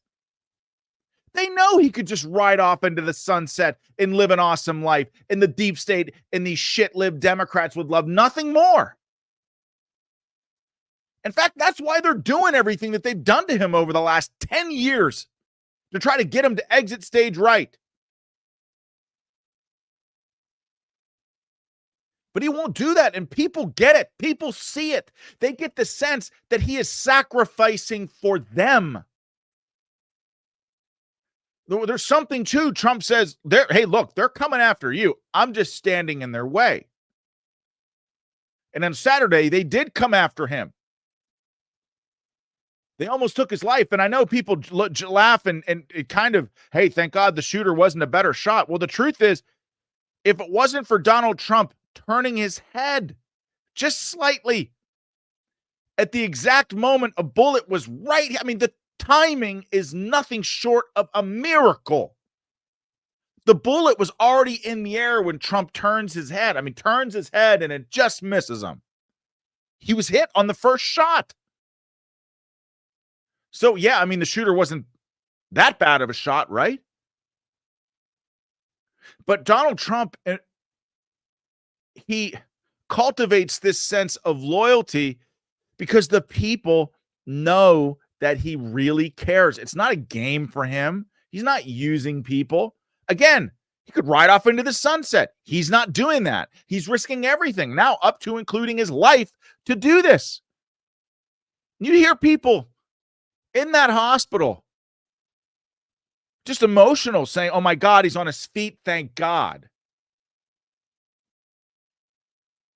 They know he could just ride off into the sunset and live an awesome life. And the deep state and these shit-lived Democrats would love nothing more. In fact, that's why they're doing everything that they've done to him over the last 10 years to try to get him to exit stage right. But he won't do that, and people get it. People see it. They get the sense that he is sacrificing for them. There's something too. Trump says, hey, look, they're coming after you. I'm just standing in their way. And on Saturday, they did come after him. They almost took his life. And I know people laugh and it kind of, hey, thank God the shooter wasn't a better shot. Well, the truth is, if it wasn't for Donald Trump turning his head just slightly at the exact moment a bullet was right, I mean, the timing is nothing short of a miracle. The bullet was already in the air when Trump turns his head. I mean, turns his head and it just misses him. He was hit on the first shot. So, yeah, I mean, the shooter wasn't that bad of a shot, right? But Donald Trump, he cultivates this sense of loyalty because the people know that he really cares. It's not a game for him. He's not using people. Again, he could ride off into the sunset. He's not doing that. He's risking everything now, up to including his life, to do this. You hear people in that hospital just emotional, saying, oh my God, he's on his feet, thank God.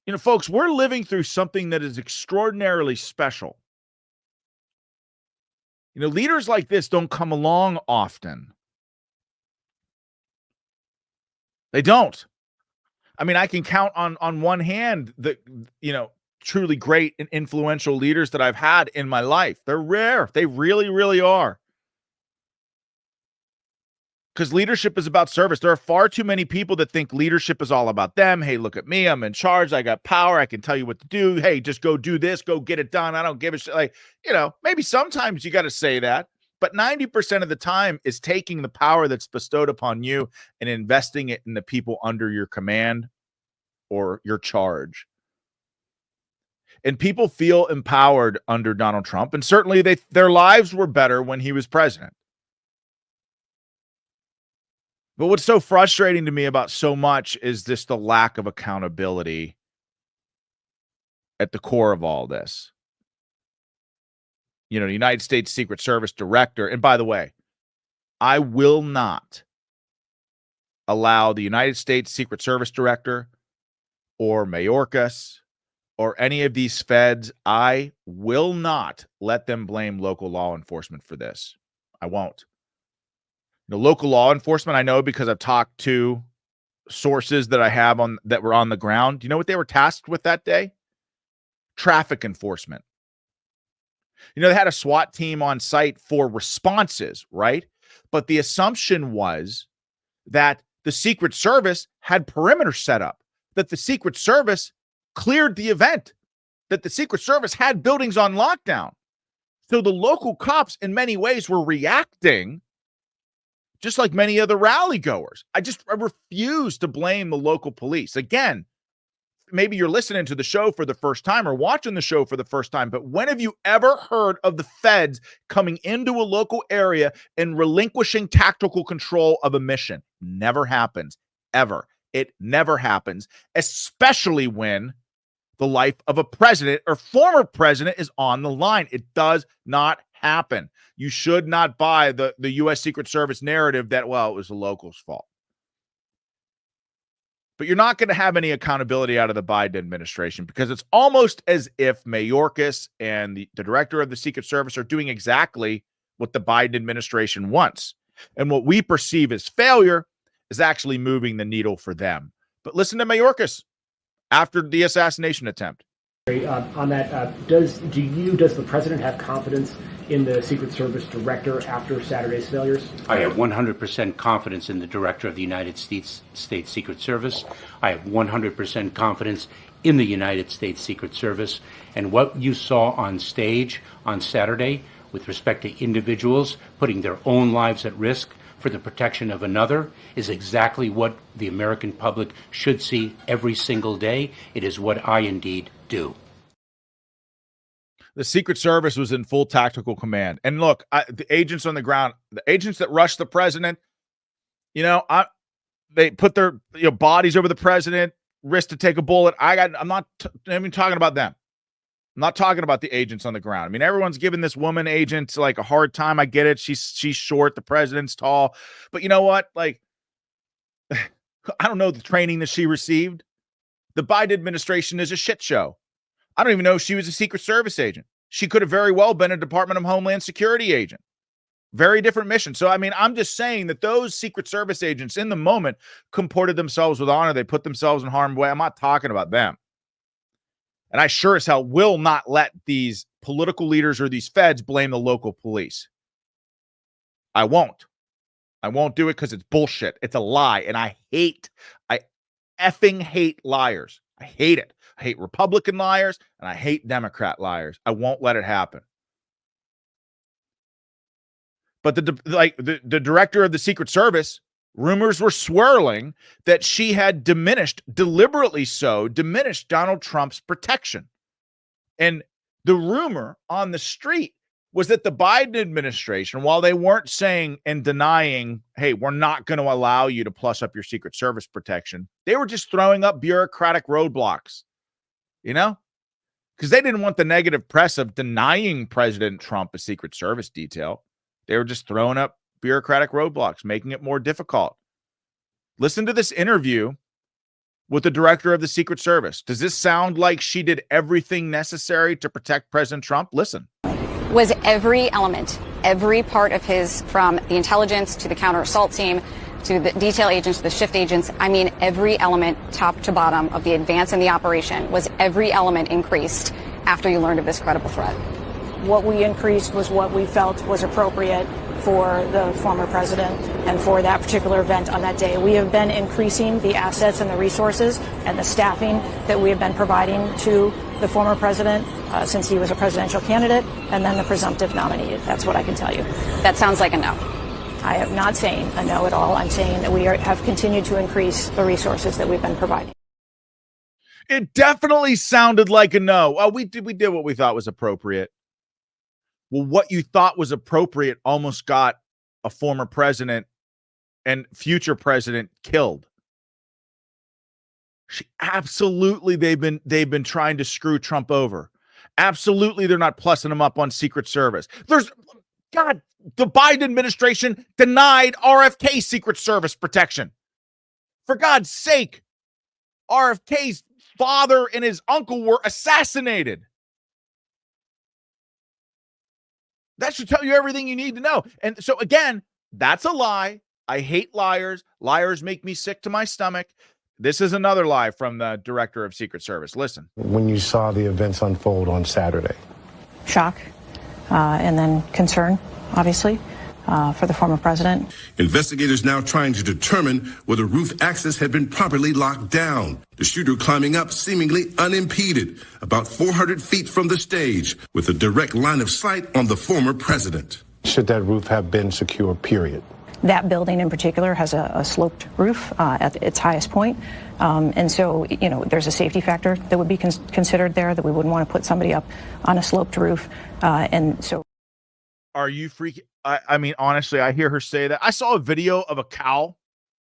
You know, folks, we're living through something that is extraordinarily special. You know, leaders like this don't come along often. They don't. I mean, I can count on one hand the, you know, truly great and influential leaders that I've had in my life. They're rare. They really, really are. Because leadership is about service. There are far too many people that think leadership is all about them. Hey, look at me. I'm in charge. I got power. I can tell you what to do. Hey, just go do this. Go get it done. I don't give a shit. Like, you know, maybe sometimes you got to say that. But 90% of the time is taking the power that's bestowed upon you and investing it in the people under your command or your charge. And people feel empowered under Donald Trump. And certainly their lives were better when he was president. But what's so frustrating to me about so much is just the lack of accountability at the core of all this. You know, the United States Secret Service director, and by the way, I will not allow the United States Secret Service director or Mayorkas or any of these feds, I will not let them blame local law enforcement for this. I won't. The local law enforcement, I know because I've talked to sources that I have on that were on the ground. Do you know what they were tasked with that day? Traffic enforcement. You know, they had a SWAT team on site for responses, right? But the assumption was that the Secret Service had perimeter set up, that the Secret Service cleared the event, that the Secret Service had buildings on lockdown. So the local cops in many ways were reacting just like many other rally goers. I refuse to blame the local police. Again, maybe you're listening to the show for the first time or watching the show for the first time, but when have you ever heard of the feds coming into a local area and relinquishing tactical control of a mission? Never happens, ever. It never happens, especially when the life of a president or former president is on the line. It does not happen. You should not buy the U.S. Secret Service narrative that, well, it was the locals' fault. But you're not going to have any accountability out of the Biden administration because it's almost as if Mayorkas and the director of the Secret Service are doing exactly what the Biden administration wants. And what we perceive as failure is actually moving the needle for them. But listen to Mayorkas after the assassination attempt. On that, does the president have confidence in the Secret Service director after Saturday's failures? I have 100% confidence in the director of the United States Secret Service. I have 100% confidence in the United States Secret Service. And what you saw on stage on Saturday with respect to individuals putting their own lives at risk for the protection of another is exactly what the American public should see every single day. It is what I indeed do. The Secret Service was in full tactical command. And look, the agents on the ground, the agents that rushed the president, they put their bodies over the president, risk to take a bullet. I'm not even talking about them. I'm not talking about the agents on the ground. I mean, everyone's giving this woman agent like a hard time. I get it. She's short. The president's tall. But you know what? Like, I don't know the training that she received. The Biden administration is a shit show. I don't even know if she was a Secret Service agent. She could have very well been a Department of Homeland Security agent. Very different mission. So, I mean, I'm just saying that those Secret Service agents in the moment comported themselves with honor. They put themselves in harm's way. I'm not talking about them. And I sure as hell will not let these political leaders or these feds blame the local police. I won't. I won't do it because it's bullshit. It's a lie. And I effing hate liars. I hate it. I hate Republican liars and I hate Democrat liars. I won't let it happen. But the director of the Secret Service, rumors were swirling that she had deliberately diminished Donald Trump's protection. And the rumor on the street was that the Biden administration, while they weren't saying and denying, hey, we're not going to allow you to plus up your Secret Service protection, they were just throwing up bureaucratic roadblocks, because they didn't want the negative press of denying President Trump a Secret Service detail. They were just throwing up bureaucratic roadblocks, making it more difficult. Listen to this interview with the director of the Secret Service. Does this sound like she did everything necessary to protect President Trump? Listen. Was every element, every part of his, from the intelligence to the counter assault team to the detail agents to the shift agents, I mean every element top to bottom of the advance in the operation, was every element increased after you learned of this credible threat? What we increased was what we felt was appropriate for the former president and for that particular event on that day. We have been increasing the assets and the resources and the staffing that we have been providing to the former president since he was a presidential candidate and then the presumptive nominee. That's what I can tell you. That sounds like a no. I am not saying a no at all. I'm saying that we have continued to increase the resources that we've been providing. It definitely sounded like a no. Well, we did what we thought was appropriate. Well, what you thought was appropriate almost got a former president and future president killed. Absolutely, they've been trying to screw Trump over. Absolutely, they're not plussing him up on Secret Service. The Biden administration denied RFK Secret Service protection. For God's sake, RFK's father and his uncle were assassinated. That should tell you everything you need to know. And so, again, that's a lie. I hate liars. Liars make me sick to my stomach. This is another lie from the director of Secret Service. Listen. When you saw the events unfold on Saturday? Shock and then concern, obviously, for the former president. Investigators now trying to determine whether roof access had been properly locked down. The shooter climbing up seemingly unimpeded, about 400 feet from the stage, with a direct line of sight on the former president. Should that roof have been secure, period? That building in particular has a sloped roof at its highest point. And so, there's a safety factor that would be considered there, that we wouldn't want to put somebody up on a sloped roof. And so. Are you freaking? I mean, honestly, I hear her say that. I saw a video of a cow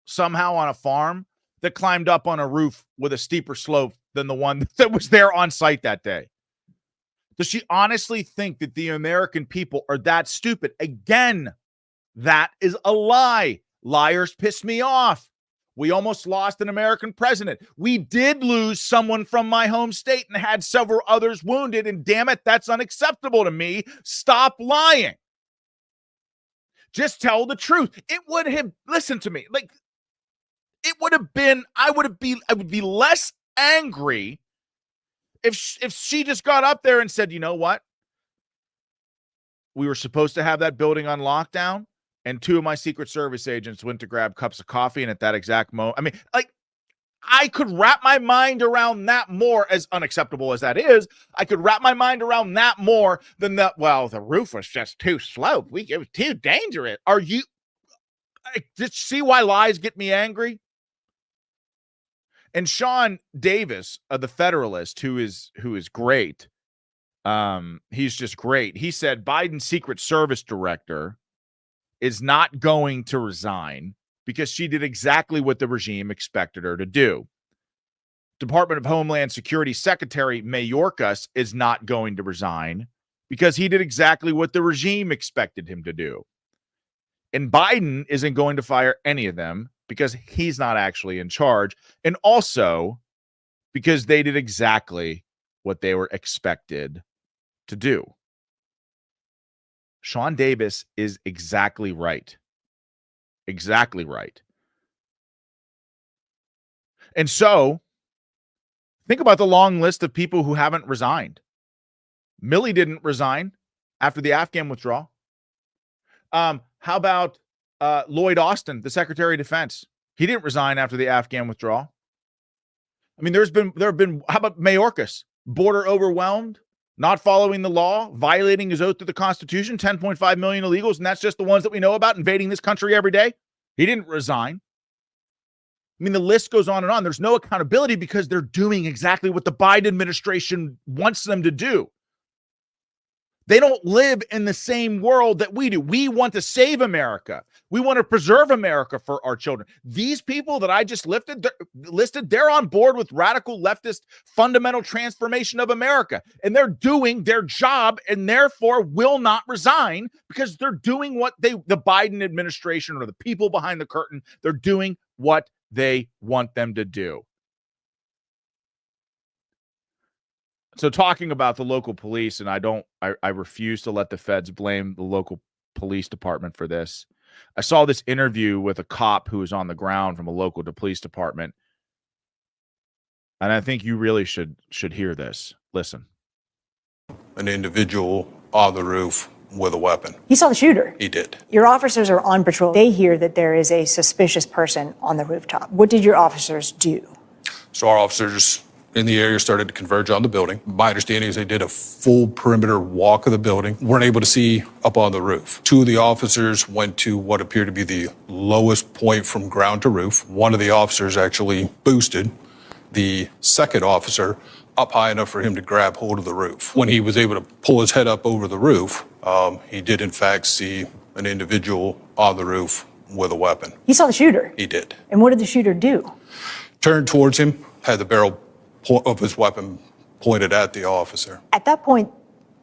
somehow on a farm that climbed up on a roof with a steeper slope than the one that was there on site that day. Does she honestly think that the American people are that stupid? Again, that is a lie. Liars piss me off. We almost lost an American president. We did lose someone from my home state and had several others wounded. And damn it, that's unacceptable to me. Stop lying. Just tell the truth. It would have, listen to me, like, it would have been, I would be less angry if she just got up there and said, you know what? We were supposed to have that building on lockdown, and two of my Secret Service agents went to grab cups of coffee, and at that exact moment, I mean, like, I could wrap my mind around that more, as unacceptable as that is. I could wrap my mind around that more than that. Well, the roof was just too sloped. It was too dangerous. Just see why lies get me angry? And Sean Davis of the Federalist, who is great, he's just great. He said Biden's Secret Service director is not going to resign because she did exactly what the regime expected her to do. Department of Homeland Security Secretary Mayorkas is not going to resign because he did exactly what the regime expected him to do. And Biden isn't going to fire any of them because he's not actually in charge. And also because they did exactly what they were expected to do. Sean Davis is exactly right. Exactly right. And so think about the long list of people who haven't resigned. Milley didn't resign after the Afghan withdrawal. How about Lloyd Austin, the Secretary of Defense? He didn't resign after the Afghan withdrawal. I mean, there have been, how about Mayorkas? Border overwhelmed, not following the law, violating his oath to the Constitution, 10.5 million illegals, and that's just the ones that we know about invading this country every day. He didn't resign. I mean, the list goes on and on. There's no accountability because they're doing exactly what the Biden administration wants them to do. They don't live in the same world that we do. We want to save America. We want to preserve America for our children. These people that I just listed, they're on board with radical leftist fundamental transformation of America. And they're doing their job and therefore will not resign because they're doing what the Biden administration or the people behind the curtain, they're doing what they want them to do. So talking about the local police, and I refuse to let the feds blame the local police department for this. I saw this interview with a cop who was on the ground from a local police department. And I think you really should hear this. Listen. An individual on the roof with a weapon. He saw the shooter. He did. Your officers are on patrol. They hear that there is a suspicious person on the rooftop. What did your officers do? So our officers in the area started to converge on the building. My understanding is they did a full perimeter walk of the building. Weren't able to see up on the roof. Two of the officers went to what appeared to be the lowest point from ground to roof. One of the officers actually boosted the second officer up high enough for him to grab hold of the roof. When he was able to pull his head up over the roof, he did in fact see an individual on the roof with a weapon. He saw the shooter. He did. And what did the shooter do? Turned towards him, had the barrel of his weapon pointed at the officer. At that point,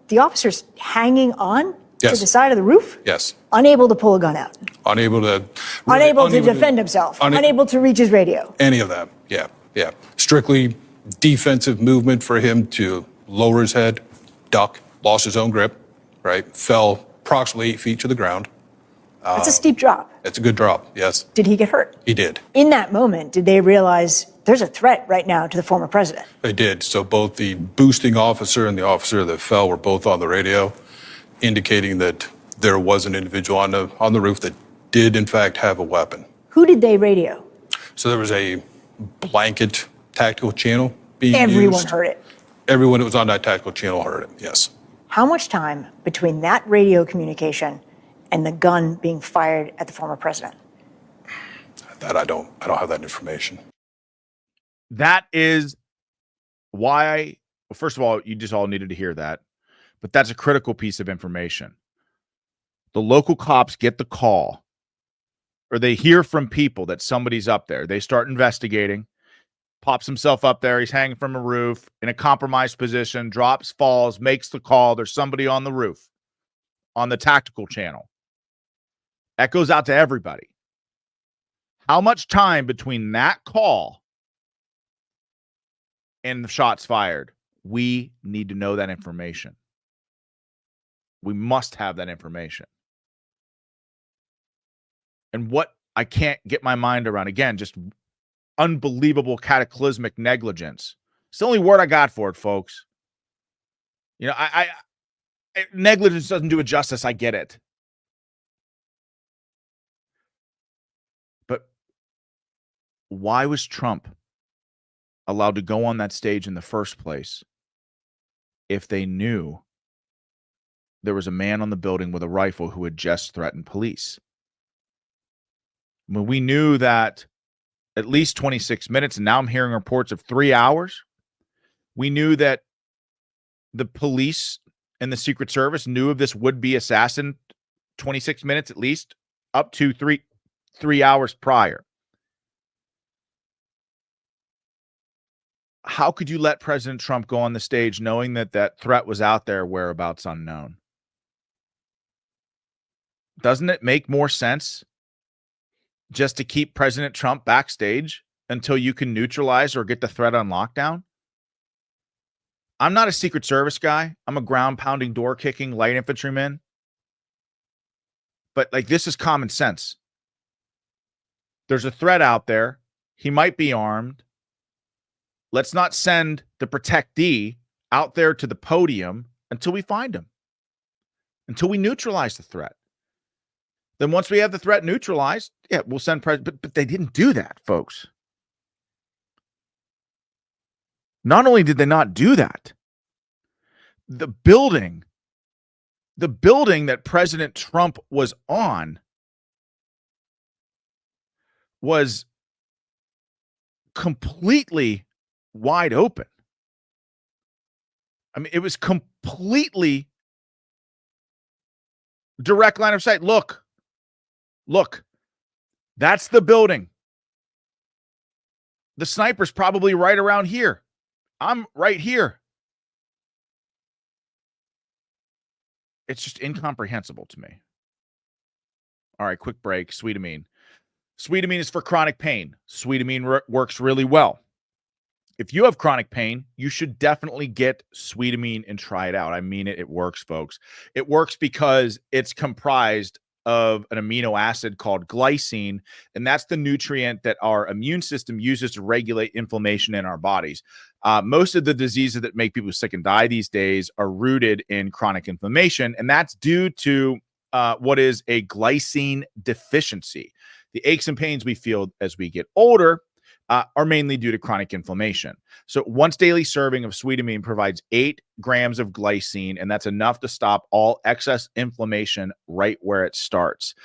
the officer's hanging on Yes. to the side of the roof, Yes. unable to pull a gun out, Unable to defend himself, unable to reach his radio. Any of that. Yeah. Strictly defensive movement for him to lower his head, duck, lost his own grip, right? Fell approximately 8 feet to the ground. That's a steep drop. It's a good drop, yes. Did he get hurt? He did. In that moment, did they realize there's a threat right now to the former president? They did. So both the boosting officer and the officer that fell were both on the radio, indicating that there was an individual on the roof that did in fact have a weapon. Who did they radio? So there was a blanket tactical channel being Everyone used. heard it. Everyone that was on that tactical channel heard it, yes. How much time between that radio communication and the gun being fired at the former president? That I don't have that information. That is why, well, first of all, you just all needed to hear that, but that's a critical piece of information. The local cops get the call, or they hear from people that somebody's up there. They start investigating, pops himself up there. He's hanging from a roof in a compromised position, drops, falls, makes the call. There's somebody on the roof on the tactical channel. That goes out to everybody. How much time between that call and the shots fired? We need to know that information. We must have that information. And what I can't get my mind around, again, just unbelievable cataclysmic negligence. It's the only word I got for it, folks. You know, I negligence doesn't do it justice. I get it. But why was Trump allowed to go on that stage in the first place if they knew there was a man on the building with a rifle who had just threatened police? When we knew that at least 26 minutes, and now I'm hearing reports of 3 hours. We knew that the police and the Secret Service knew of this would-be assassin 26 minutes at least, up to three hours prior. How could you let President Trump go on the stage knowing that that threat was out there, whereabouts unknown? Doesn't it make more sense just to keep President Trump backstage until you can neutralize or get the threat on lockdown? I'm not a Secret Service guy. I'm a ground pounding, door kicking light infantryman. But like, this is common sense. There's a threat out there. He might be armed. Let's not send the protectee out there to the podium until we find him, until we neutralize the threat. Then once we have the threat neutralized, yeah, we'll send president. But they didn't do that, folks. Not only did they not do that, the building that President Trump was on was completely wide open. I mean, it was completely direct line of sight. Look, that's the building. The sniper's probably right around here. I'm right here. It's just incomprehensible to me. All right, quick break. Sweetamine. Sweetamine is for chronic pain. Sweetamine works really well. If you have chronic pain, you should definitely get Sweetamine and try it out. I mean it. It works, folks. It works because it's comprised of an amino acid called glycine, and that's the nutrient that our immune system uses to regulate inflammation in our bodies. Most of the diseases that make people sick and die these days are rooted in chronic inflammation, and that's due to what is a glycine deficiency. The aches and pains we feel as we get older are mainly due to chronic inflammation. So once daily serving of Sweetamine provides 8 grams of glycine, and that's enough to stop all excess inflammation right where it starts.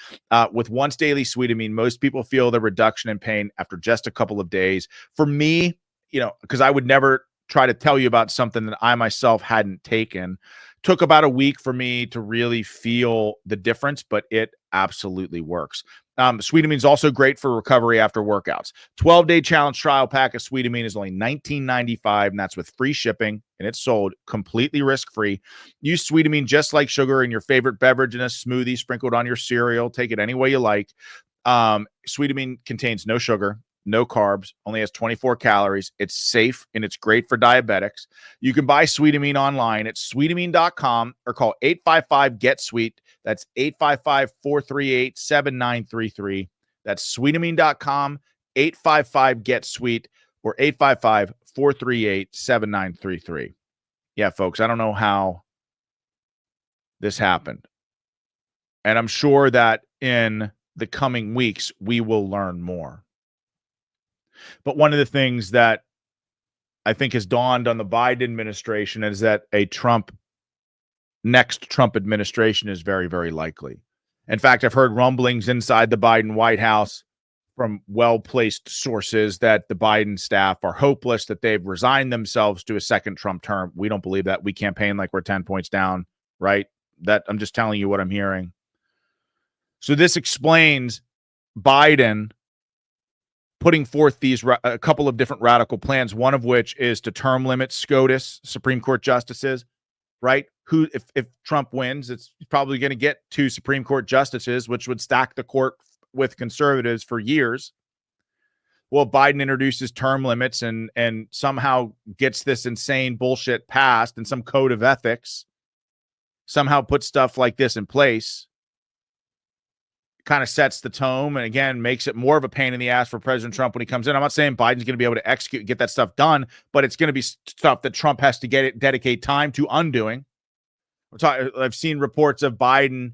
With once daily Sweetamine, most people feel the reduction in pain after just a couple of days. For me, because I would never try to tell you about something that I myself hadn't taken, took about a week for me to really feel the difference, but it absolutely works. Sweetamine is also great for recovery after workouts. 12-day challenge trial pack of Sweetamine is only $19.95, and that's with free shipping, and it's sold completely risk-free. Use Sweetamine just like sugar in your favorite beverage in a smoothie, sprinkled on your cereal. Take it any way you like. Sweetamine contains no sugar, no carbs, only has 24 calories. It's safe, and it's great for diabetics. You can buy Sweetamine online at sweetamine.com or call 855-GET-SWEET. That's 855-438-7933. That's sweetamine.com, 855-GET-SWEET, or 855-438-7933. Yeah, folks, I don't know how this happened. And I'm sure that in the coming weeks, we will learn more. But one of the things that I think has dawned on the Biden administration is that a next Trump administration is very, very likely. In fact, I've heard rumblings inside the Biden White House from well-placed sources that the Biden staff are hopeless, that they've resigned themselves to a second Trump term. We don't believe that. We campaign like we're 10 points down, right? That I'm just telling you what I'm hearing. So this explains Biden putting forth a couple of different radical plans, one of which is to term limit SCOTUS, Supreme Court justices, right? Who, if Trump wins, it's probably going to get 2 Supreme Court justices, which would stack the court with conservatives for years. Well, Biden introduces term limits and somehow gets this insane bullshit passed, and some code of ethics somehow puts stuff like this in place. Kind of sets the tone and again makes it more of a pain in the ass for President Trump when he comes in. I'm not saying Biden's going to be able to execute, get that stuff done, but it's going to be stuff that Trump has to dedicate time to undoing. I've seen reports of Biden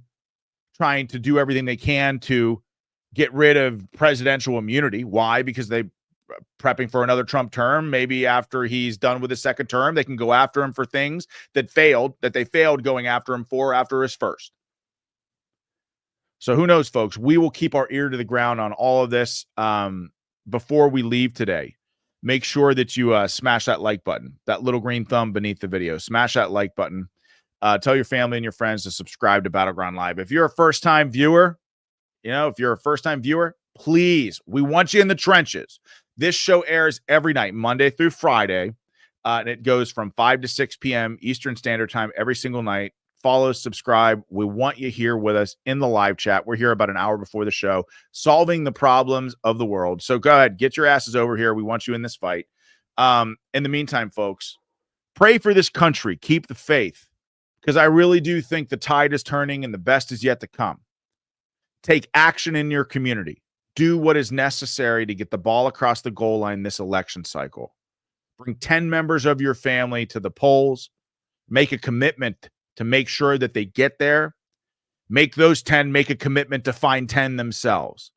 trying to do everything they can to get rid of presidential immunity. Why? Because they're prepping for another Trump term. Maybe after he's done with his second term, they can go after him for things that they failed going after him for after his first. So who knows, folks? We will keep our ear to the ground on all of this. Before we leave today, make sure that you smash that like button, that little green thumb beneath the video. Smash that like button. Tell your family and your friends to subscribe to Battleground Live. If you're a first-time viewer, please, we want you in the trenches. This show airs every night, Monday through Friday, and it goes from 5 to 6 p.m. Eastern Standard Time every single night. Follow, subscribe. We want you here with us in the live chat. We're here about an hour before the show, solving the problems of the world. So go ahead, get your asses over here. We want you in this fight. In the meantime, folks, pray for this country. Keep the faith, because I really do think the tide is turning and the best is yet to come. Take action in your community. Do what is necessary to get the ball across the goal line this election cycle. Bring 10 members of your family to the polls. Make a commitment to make sure that they get there. Make those 10 make a commitment to find 10 themselves.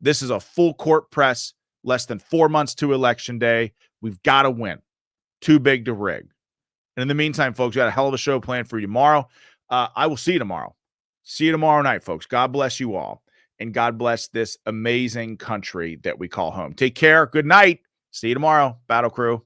This is a full court press, less than 4 months to election day. We've got to win. Too big to rig. And in the meantime, folks, we got a hell of a show planned for you tomorrow. I will see you tomorrow. See you tomorrow night, folks. God bless you all. And God bless this amazing country that we call home. Take care. Good night. See you tomorrow, Battle Crew.